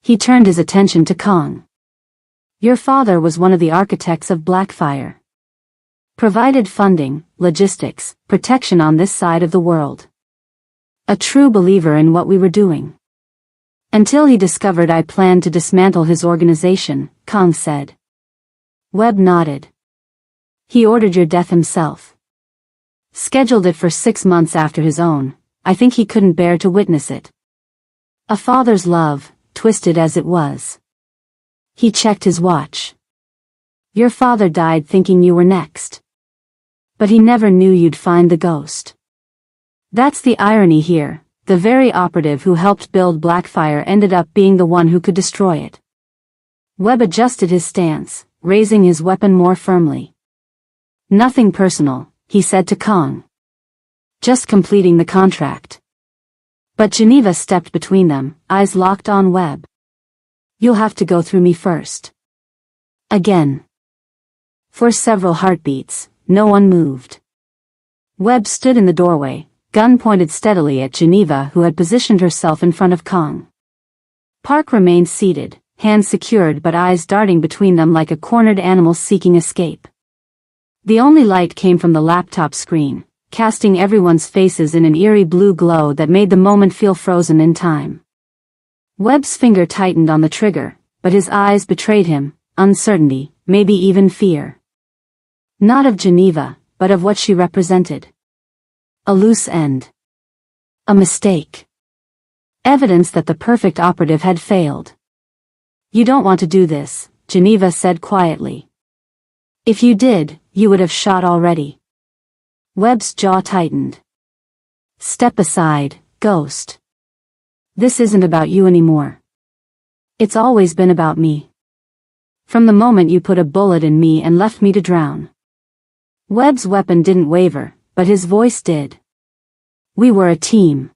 He turned his attention to Kong. Your father was one of the architects of Blackfire. Provided funding, logistics, protection on this side of the world. A true believer in what we were doing. Until he discovered I planned to dismantle his organization, Kong said. Webb nodded. He ordered your death himself. Scheduled it for 6 months after his own. I think he couldn't bear to witness it. A father's love, twisted as it was. He checked his watch. Your father died thinking you were next. But he never knew you'd find the ghost. That's the irony here. The very operative who helped build Blackfire ended up being the one who could destroy it. Webb adjusted his stance, raising his weapon more firmly. Nothing personal, he said to Kong. Just completing the contract. But Geneva stepped between them, eyes locked on Webb. You'll have to go through me first. Again. For several heartbeats, no one moved. Webb stood in the doorway, gun pointed steadily at Geneva, who had positioned herself in front of Kong. Park remained seated, hands secured but eyes darting between them like a cornered animal seeking escape. The only light came from the laptop screen, casting everyone's faces in an eerie blue glow that made the moment feel frozen in time. Webb's finger tightened on the trigger, but his eyes betrayed him, uncertainty, maybe even fear. Not of Geneva, but of what she represented. A loose end. A mistake. Evidence that the perfect operative had failed. You don't want to do this, Geneva said quietly. If you did, you would have shot already. Webb's jaw tightened. Step aside, ghost. This isn't about you anymore. It's always been about me. From the moment you put a bullet in me and left me to drown. Webb's weapon didn't waver, but his voice did. We were a team.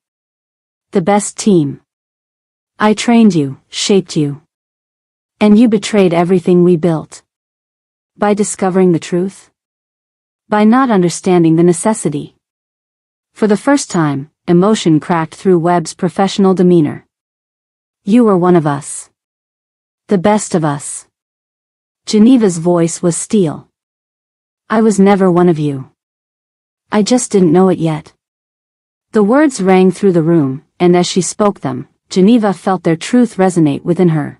The best team. I trained you, shaped you. And you betrayed everything we built. By discovering the truth? By not understanding the necessity. For the first time, emotion cracked through Webb's professional demeanor. You were one of us. The best of us. Geneva's voice was steel. I was never one of you. I just didn't know it yet. The words rang through the room, and as she spoke them, Geneva felt their truth resonate within her.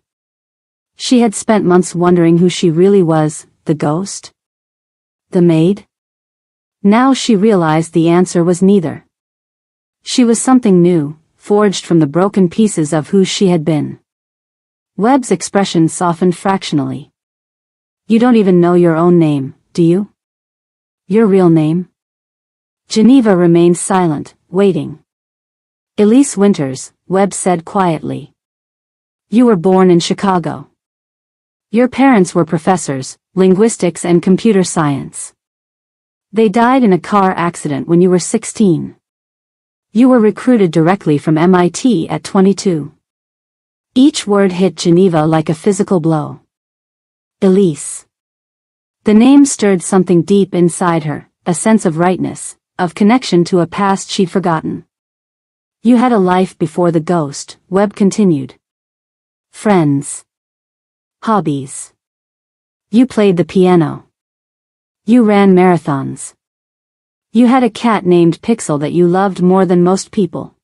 She had spent months wondering who she really was, the ghost? The maid? Now she realized the answer was neither. She was something new, forged from the broken pieces of who she had been. Webb's expression softened fractionally. You don't even know your own name, do you? Your real name? Geneva remained silent, waiting. Elise Winters, Webb said quietly. You were born in Chicago. Your parents were professors, linguistics and computer science. They died in a car accident when you were 16. You were recruited directly from MIT at 22. Each word hit Geneva like a physical blow. Elise. The name stirred something deep inside her, a sense of rightness, of connection to a past she'd forgotten. You had a life before the ghost, Webb continued. Friends. Hobbies. You played the piano. You ran marathons. You had a cat named Pixel that you loved more than most people.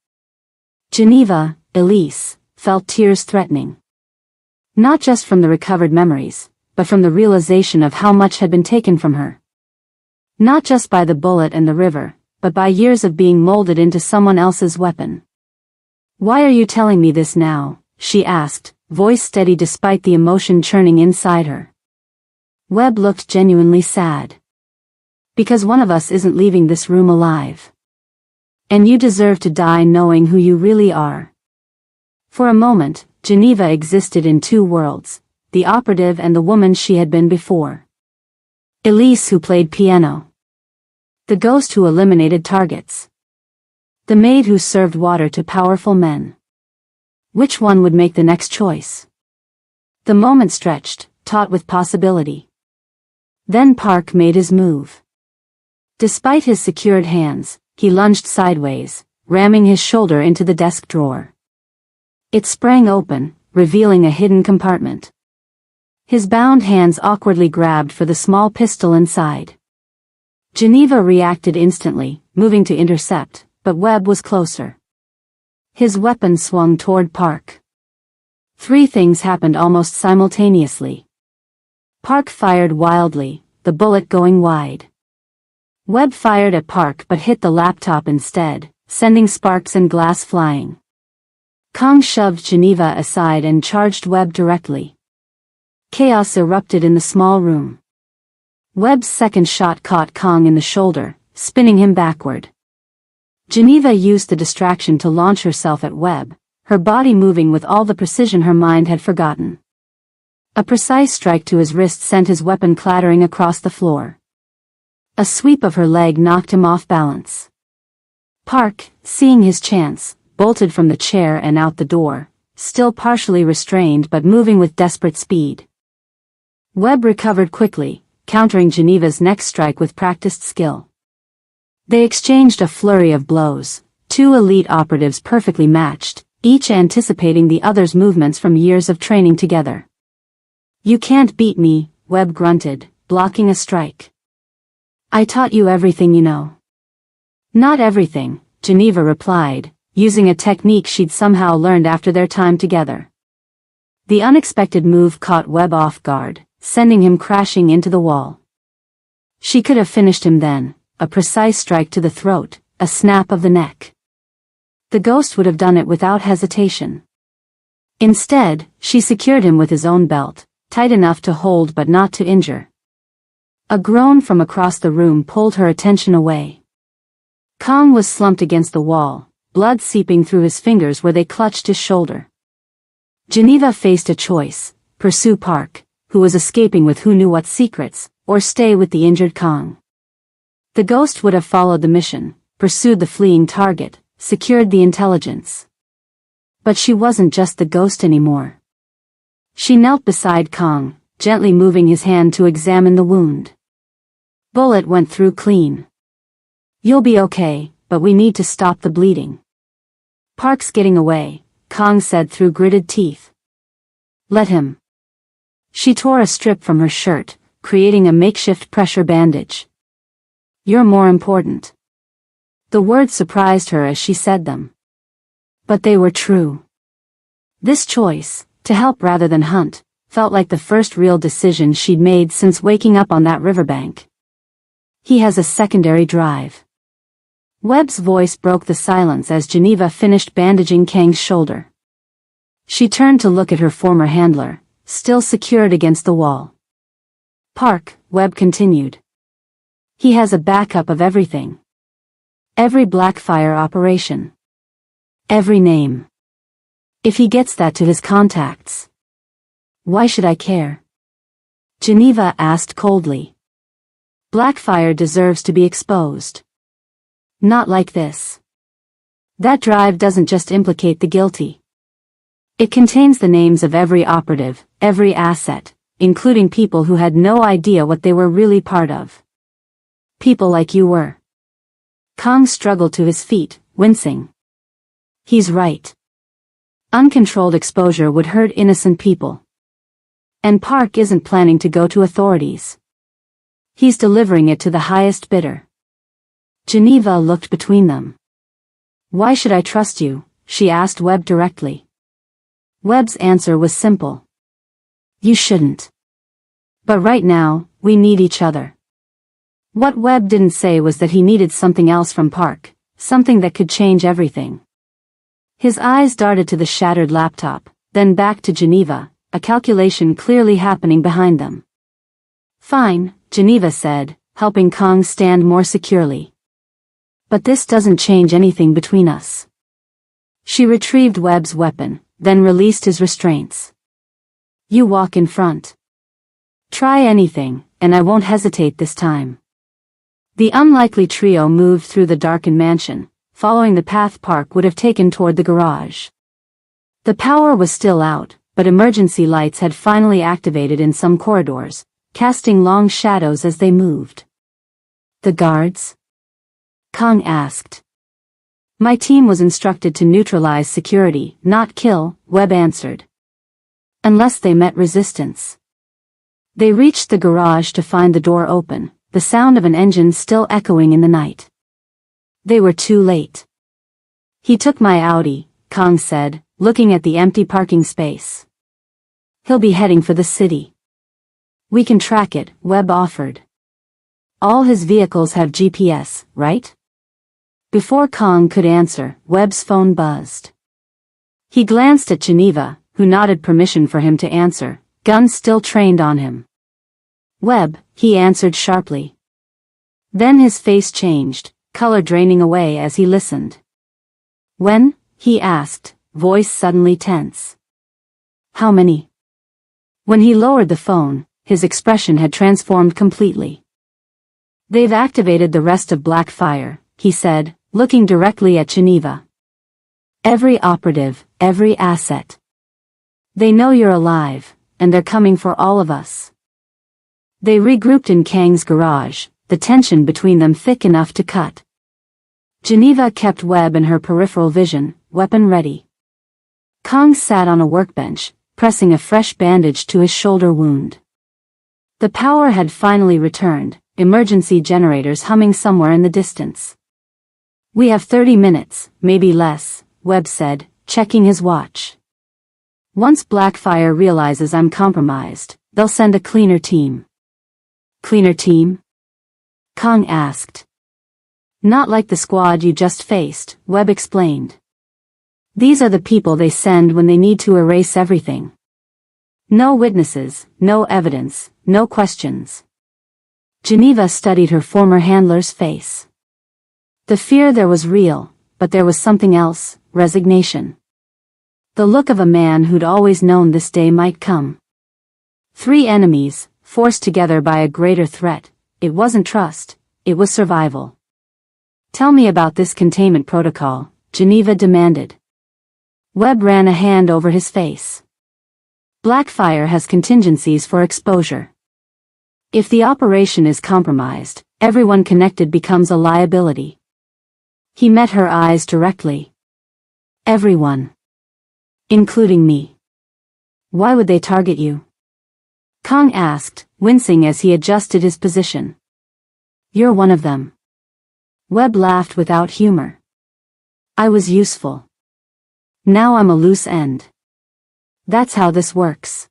Geneva, Elise, felt tears threatening. Not just from the recovered memories, but from the realization of how much had been taken from her. Not just by the bullet and the river, but by years of being molded into someone else's weapon. Why are you telling me this now? She asked, voice steady despite the emotion churning inside her. Webb looked genuinely sad. Because one of us isn't leaving this room alive. And you deserve to die knowing who you really are. For a moment, Geneva existed in two worlds, the operative and the woman she had been before. Elise who played piano. The ghost who eliminated targets. The maid who served water to powerful men. Which one would make the next choice? The moment stretched, taut with possibility. Then Park made his move. Despite his secured hands, he lunged sideways, ramming his shoulder into the desk drawer. It sprang open, revealing a hidden compartment. His bound hands awkwardly grabbed for the small pistol inside. Geneva reacted instantly, moving to intercept, but Webb was closer. His weapon swung toward Park. Three things happened almost simultaneously. Park fired wildly, the bullet going wide. Webb fired at Park but hit the laptop instead, sending sparks and glass flying. Kong shoved Geneva aside and charged Webb directly. Chaos erupted in the small room. Webb's second shot caught Kong in the shoulder, spinning him backward. Geneva used the distraction to launch herself at Webb, her body moving with all the precision her mind had forgotten. A precise strike to his wrist sent his weapon clattering across the floor. A sweep of her leg knocked him off balance. Park, seeing his chance, bolted from the chair and out the door, still partially restrained but moving with desperate speed. Webb recovered quickly, countering Geneva's next strike with practiced skill. They exchanged a flurry of blows, two elite operatives perfectly matched, each anticipating the other's movements from years of training together. "You can't beat me," Webb grunted, blocking a strike. "I taught you everything you know." "Not everything," Geneva replied, using a technique she'd somehow learned after their time together. The unexpected move caught Webb off guard, sending him crashing into the wall. She could have finished him then, a precise strike to the throat, a snap of the neck. The ghost would have done it without hesitation. Instead, she secured him with his own belt, tight enough to hold but not to injure. A groan from across the room pulled her attention away. Kong was slumped against the wall, blood seeping through his fingers where they clutched his shoulder. Geneva faced a choice: pursue Park, who was escaping with who knew what secrets, or stay with the injured Kong. The ghost would have followed the mission, pursued the fleeing target, secured the intelligence. But she wasn't just the ghost anymore. She knelt beside Kong, gently moving his hand to examine the wound. Bullet went through clean. "You'll be okay, but we need to stop the bleeding." "Park's getting away," Kong said through gritted teeth. "Let him." She tore a strip from her shirt, creating a makeshift pressure bandage. "You're more important." The words surprised her as she said them. But they were true. This choice, to help rather than hunt, felt like the first real decision she'd made since waking up on that riverbank. "He has a secondary drive." Webb's voice broke the silence as Geneva finished bandaging Kang's shoulder. She turned to look at her former handler, still secured against the wall. "Park," Webb continued. "He has a backup of everything. Every Blackfire operation. Every name. If he gets that to his contacts." "Why should I care?" Geneva asked coldly. "Blackfire deserves to be exposed. Not like this. That drive doesn't just implicate the guilty. It contains the names of every operative, every asset, including people who had no idea what they were really part of. People like you were." Kong struggled to his feet, wincing. He's right. Uncontrolled exposure would hurt innocent people. And Park isn't planning to go to authorities. He's delivering it to the highest bidder. Geneva looked between them. "Why should I trust you?" she asked Webb directly. Webb's answer was simple. "You shouldn't. But right now, we need each other." What Webb didn't say was that he needed something else from Park, something that could change everything. His eyes darted to the shattered laptop, then back to Geneva, a calculation clearly happening behind them. "Fine," Geneva said, helping Kong stand more securely. "But this doesn't change anything between us." She retrieved Webb's weapon, then released his restraints. "You walk in front. Try anything, and I won't hesitate this time." The unlikely trio moved through the darkened mansion, following the path Park would have taken toward the garage. The power was still out, but emergency lights had finally activated in some corridors, casting long shadows as they moved. "The guards?" Kong asked. My team was instructed to neutralize security, not kill, Webb answered. Unless they met resistance. They reached the garage to find the door open, the sound of an engine still echoing in the night. They were too late. He took my Audi, Kong said, looking at the empty parking space. He'll be heading for the city. We can track it, Webb offered. All his vehicles have GPS, right? Before Kong could answer, Webb's phone buzzed. He glanced at Geneva, who nodded permission for him to answer, gun still trained on him. Webb, he answered sharply. Then his face changed, color draining away as he listened. When? He asked, voice suddenly tense. How many? When he lowered the phone, his expression had transformed completely. They've activated the rest of Blackfire, he said, looking directly at Geneva. Every operative, every asset. They know you're alive, and they're coming for all of us. They regrouped in Kang's garage, the tension between them thick enough to cut. Geneva kept Webb in her peripheral vision, weapon ready. Kong sat on a workbench, pressing a fresh bandage to his shoulder wound. The power had finally returned, emergency generators humming somewhere in the distance. We have 30 minutes, maybe less, Webb said, checking his watch. Once Blackfire realizes I'm compromised, they'll send a cleaner team. Cleaner team? Kong asked. Not like the squad you just faced, Webb explained. These are the people they send when they need to erase everything. No witnesses, no evidence, no questions. Geneva studied her former handler's face. The fear there was real, but there was something else, resignation. The look of a man who'd always known this day might come. 3 enemies, forced together by a greater threat. It wasn't trust, it was survival. Tell me about this containment protocol, Geneva demanded. Webb ran a hand over his face. Blackfire has contingencies for exposure. If the operation is compromised, everyone connected becomes a liability. He met her eyes directly. Everyone. Including me. Why would they target you? Kong asked, wincing as he adjusted his position. You're one of them. Webb laughed without humor. I was useful. Now I'm a loose end. That's how this works.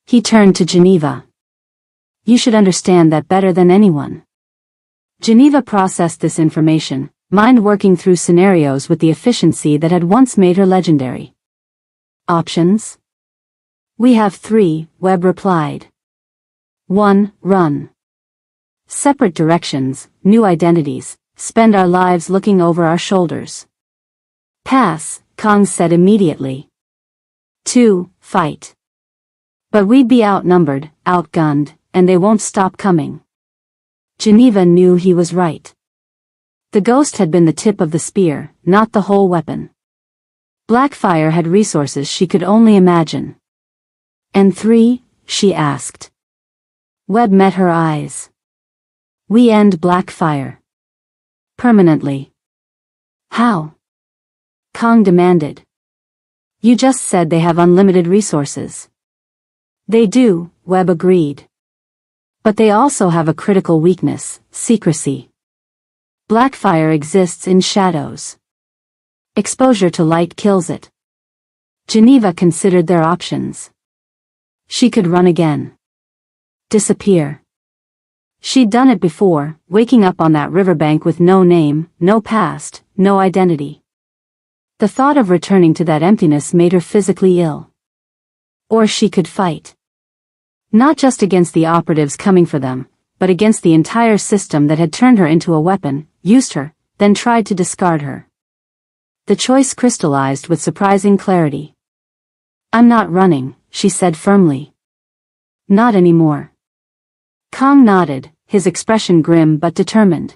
He turned to Geneva. You should understand that better than anyone. Geneva processed this information, mind working through scenarios with the efficiency that had once made her legendary. Options? We have 3, Webb replied. 1. Run. Separate directions, new identities, spend our lives looking over our shoulders. Pass, Kong said immediately. 2. Fight. But we'd be outnumbered, outgunned, and they won't stop coming. Geneva knew he was right. The ghost had been the tip of the spear, not the whole weapon. Blackfire had resources she could only imagine. And 3, she asked. Webb met her eyes. We end Blackfire. Permanently. How? Kong demanded. You just said they have unlimited resources. They do, Webb agreed. But they also have a critical weakness, secrecy. Blackfire exists in shadows. Exposure to light kills it. Geneva considered their options. She could run again. Disappear. She'd done it before, waking up on that riverbank with no name, no past, no identity. The thought of returning to that emptiness made her physically ill. Or she could fight. Not just against the operatives coming for them, but against the entire system that had turned her into a weapon, used her, then tried to discard her. The choice crystallized with surprising clarity. I'm not running, she said firmly. Not anymore. Kong nodded, his expression grim but determined.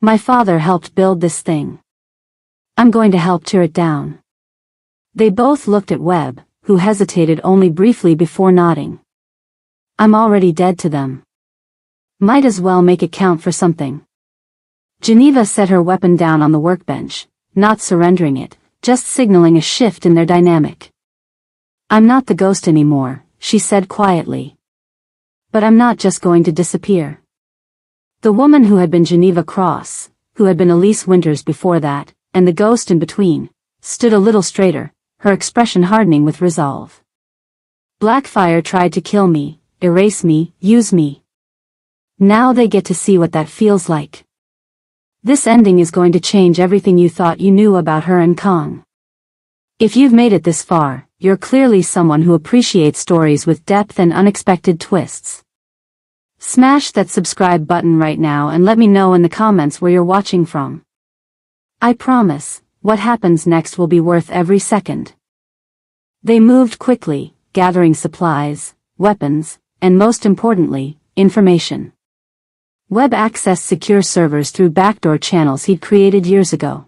My father helped build this thing. I'm going to help tear it down. They both looked at Webb, who hesitated only briefly before nodding. I'm already dead to them. Might as well make it count for something. Geneva set her weapon down on the workbench, not surrendering it, just signaling a shift in their dynamic. "I'm not the ghost anymore," she said quietly. "But I'm not just going to disappear." The woman who had been Geneva Cross, who had been Elise Winters before that, and the ghost in between, stood a little straighter, her expression hardening with resolve. "Blackfire tried to kill me, erase me, use me. Now they get to see what that feels like. This ending is going to change everything you thought you knew about her and Kong. If you've made it this far, you're clearly someone who appreciates stories with depth and unexpected twists. Smash that subscribe button right now and let me know in the comments where you're watching from. I promise, what happens next will be worth every second." They moved quickly, gathering supplies, weapons, and most importantly, information. Webb accessed secure servers through backdoor channels he'd created years ago.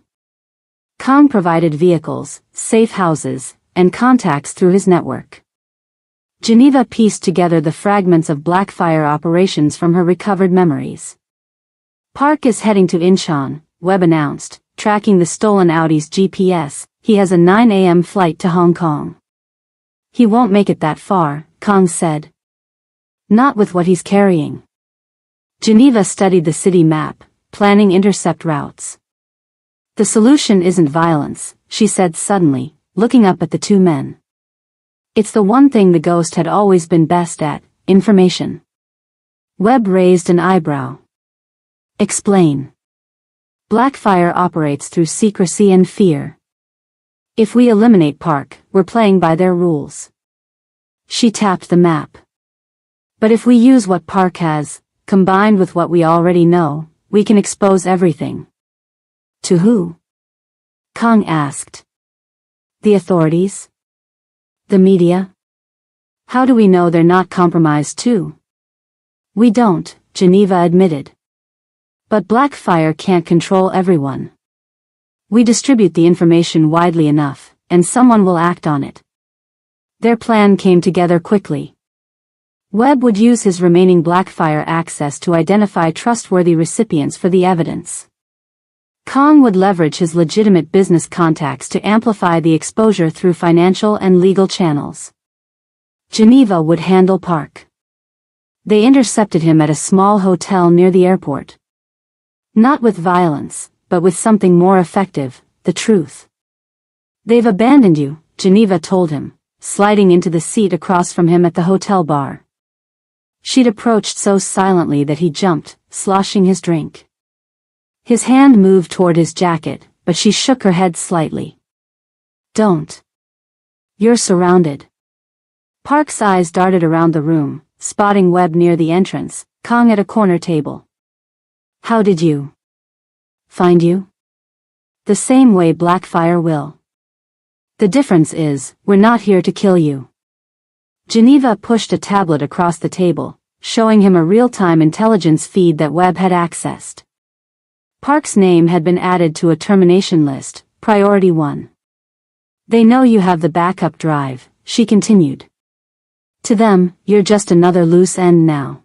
Kong provided vehicles, safe houses, and contacts through his network. Geneva pieced together the fragments of Blackfire operations from her recovered memories. "Park is heading to Incheon," Webb announced, tracking the stolen Audi's GPS. "He has a 9 a.m. flight to Hong Kong." "He won't make it that far," Kong said. "Not with what he's carrying." Geneva studied the city map, planning intercept routes. "The solution isn't violence," she said suddenly, looking up at the two men. "It's the one thing the ghost had always been best at, information." Webb raised an eyebrow. "Explain." "Blackfire operates through secrecy and fear. If we eliminate Park, we're playing by their rules." She tapped the map. "But if we use what Park has, combined with what we already know, we can expose everything." "To who?" Kong asked. "The authorities? The media? How do we know they're not compromised too?" "We don't," Geneva admitted. "But Blackfire can't control everyone. We distribute the information widely enough, and someone will act on it." Their plan came together quickly. Webb would use his remaining Blackfire access to identify trustworthy recipients for the evidence. Kong would leverage his legitimate business contacts to amplify the exposure through financial and legal channels. Geneva would handle Park. They intercepted him at a small hotel near the airport. Not with violence, but with something more effective, the truth. "They've abandoned you," Geneva told him, sliding into the seat across from him at the hotel bar. She'd approached so silently that he jumped, sloshing his drink. His hand moved toward his jacket, but she shook her head slightly. "Don't. You're surrounded." Park's eyes darted around the room, spotting Webb near the entrance, Kong at a corner table. "How did you find you?" "The same way Blackfire will. The difference is, we're not here to kill you." Geneva pushed a tablet across the table, showing him a real-time intelligence feed that Webb had accessed. Park's name had been added to a termination list, Priority 1. "They know you have the backup drive," she continued. "To them, you're just another loose end now."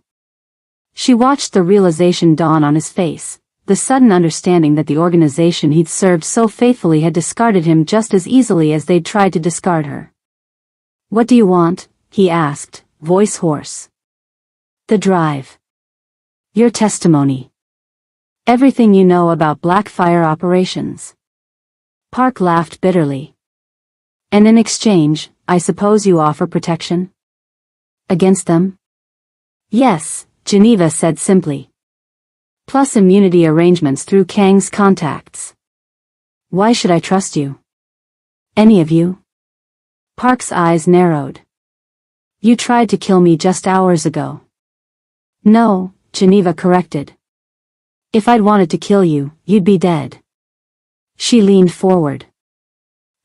She watched the realization dawn on his face, the sudden understanding that the organization he'd served so faithfully had discarded him just as easily as they'd tried to discard her. "What do you want?" he asked, voice hoarse. "The drive. Your testimony. Everything you know about Blackfire operations." Park laughed bitterly. "And in exchange, I suppose you offer protection? Against them?" "Yes," Geneva said simply. "Plus immunity arrangements through Kang's contacts." "Why should I trust you? Any of you?" Park's eyes narrowed. "You tried to kill me just hours ago." "No," Geneva corrected. "If I'd wanted to kill you, you'd be dead." She leaned forward.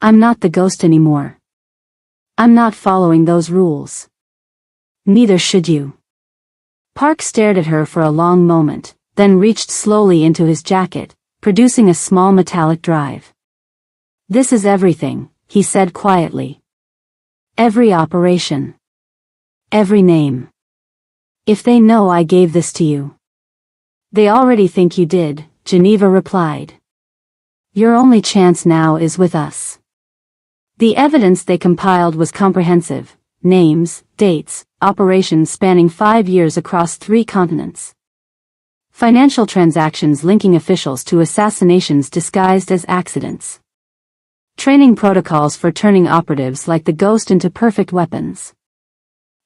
"I'm not the ghost anymore. I'm not following those rules. Neither should you." Park stared at her for a long moment, then reached slowly into his jacket, producing a small metallic drive. "This is everything," he said quietly. "Every operation. Every name. If they know I gave this to you." "They already think you did," Geneva replied. Your only chance now is with us. The evidence they compiled was comprehensive: names, dates, operations spanning 5 years across 3 continents. Financial transactions linking officials to assassinations disguised as accidents. Training protocols for turning operatives like the Ghost into perfect weapons.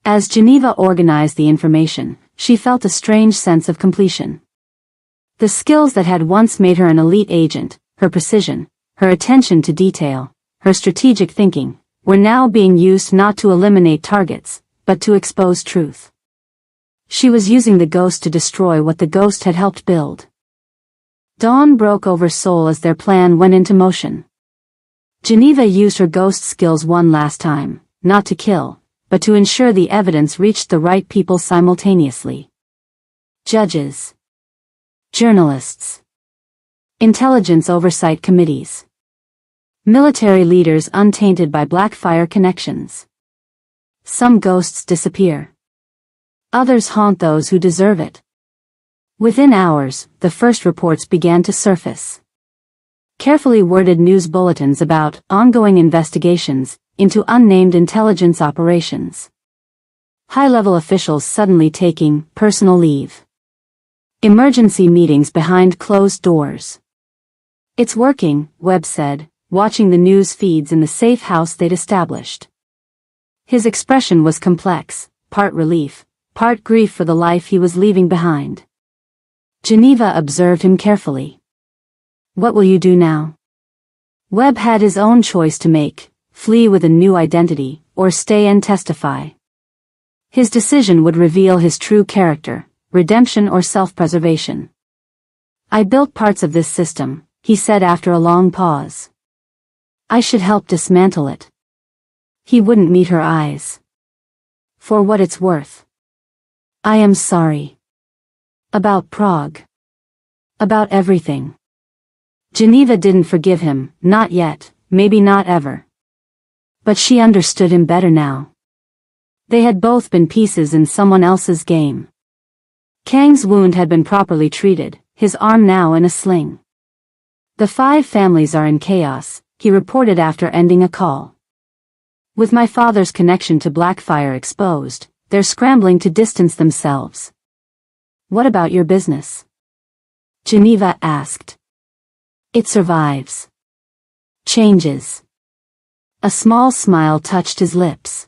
As Geneva organized the information, she felt a strange sense of completion. The skills that had once made her an elite agent, her precision, her attention to detail, her strategic thinking, were now being used not to eliminate targets, but to expose truth. She was using the Ghost to destroy what the Ghost had helped build. Dawn broke over Seoul as their plan went into motion. Geneva used her Ghost skills one last time, not to kill, but to ensure the evidence reached the right people simultaneously. Judges. Journalists. Intelligence oversight committees. Military leaders untainted by Blackfire connections. Some ghosts disappear. Others haunt those who deserve it. Within hours, the first reports began to surface. Carefully worded news bulletins about ongoing investigations into unnamed intelligence operations. High-level officials suddenly taking personal leave. Emergency meetings behind closed doors. It's working, Webb said, watching the news feeds in the safe house they'd established. His expression was complex, part relief, part grief for the life he was leaving behind. Geneva observed him carefully. What will you do now? Webb had his own choice to make: flee with a new identity, or stay and testify. His decision would reveal his true character, redemption or self-preservation. I built parts of this system, he said after a long pause. I should help dismantle it. He wouldn't meet her eyes. For what it's worth. I am sorry. About Prague. About everything. Geneva didn't forgive him, not yet, maybe not ever. But she understood him better now. They had both been pieces in someone else's game. Kang's wound had been properly treated, his arm now in a sling. The 5 families are in chaos, he reported after ending a call. With my father's connection to Blackfire exposed, they're scrambling to distance themselves. What about your business? Geneva asked. It survives. Changes. A small smile touched his lips.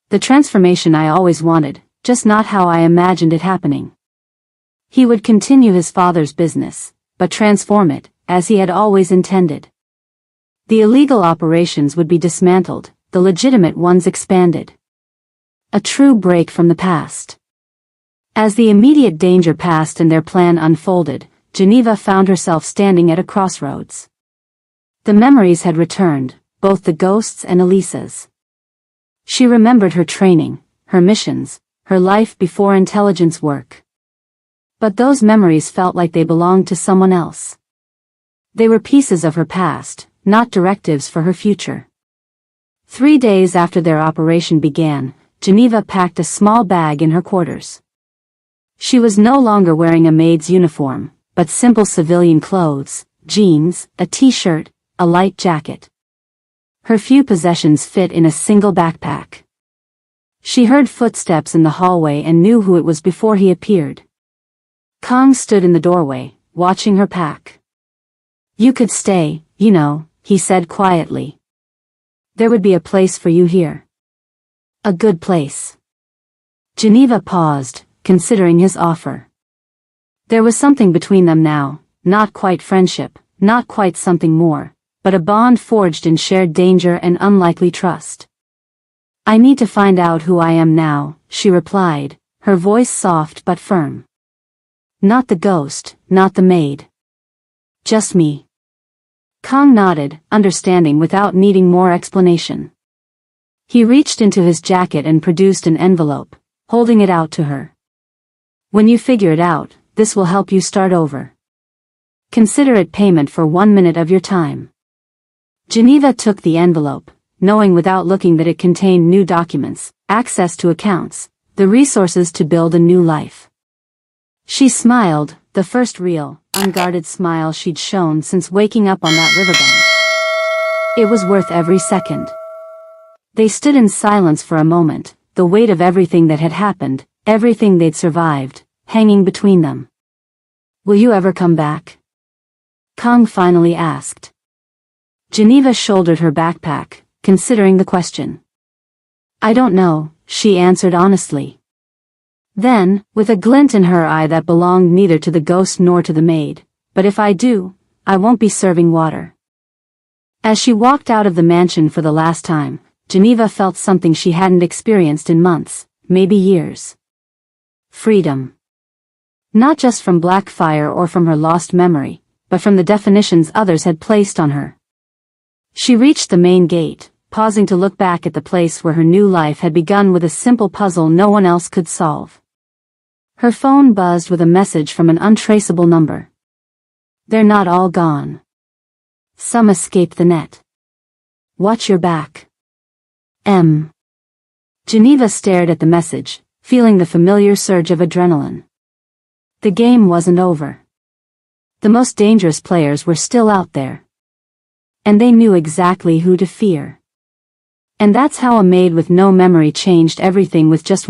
The transformation I always wanted, just not how I imagined it happening. He would continue his father's business, but transform it, as he had always intended. The illegal operations would be dismantled, the legitimate ones expanded. A true break from the past. As the immediate danger passed and their plan unfolded, Geneva found herself standing at a crossroads. The memories had returned, both the Ghost's and Elisa's. She remembered her training, her missions, her life before intelligence work. But those memories felt like they belonged to someone else. They were pieces of her past, not directives for her future. 3 days after their operation began, Geneva packed a small bag in her quarters. She was no longer wearing a maid's uniform, but simple civilian clothes, jeans, a t-shirt, a light jacket. Her few possessions fit in a single backpack. She heard footsteps in the hallway and knew who it was before he appeared. Kang stood in the doorway, watching her pack. You could stay, you know, he said quietly. There would be a place for you here. A good place. Geneva paused, considering his offer. There was something between them now, not quite friendship, not quite something more, but a bond forged in shared danger and unlikely trust. I need to find out who I am now, she replied, her voice soft but firm. Not the Ghost, not the Maid. Just me. Kang nodded, understanding without needing more explanation. He reached into his jacket and produced an envelope, holding it out to her. When you figure it out, this will help you start over. Consider it payment for 1 minute of your time. Geneva took the envelope, knowing without looking that it contained new documents, access to accounts, the resources to build a new life. She smiled, the first real, unguarded smile she'd shown since waking up on that riverbank. It was worth every second. They stood in silence for a moment, the weight of everything that had happened, everything they'd survived, hanging between them. "Will you ever come back?" Kang finally asked. Geneva shouldered her backpack, considering the question. "I don't know," she answered honestly. Then, with a glint in her eye that belonged neither to the ghost nor to the maid, "But if I do, I won't be serving water." As she walked out of the mansion for the last time, Geneva felt something she hadn't experienced in months, maybe years. Freedom. Not just from Blackfire or from her lost memory, but from the definitions others had placed on her. She reached the main gate, pausing to look back at the place where her new life had begun with a simple puzzle no one else could solve. Her phone buzzed with a message from an untraceable number. "They're not all gone. Some escaped the net. Watch your back. M." Geneva stared at the message, feeling the familiar surge of adrenaline. The game wasn't over. The most dangerous players were still out there. And they knew exactly who to fear. And that's how a maid with no memory changed everything with just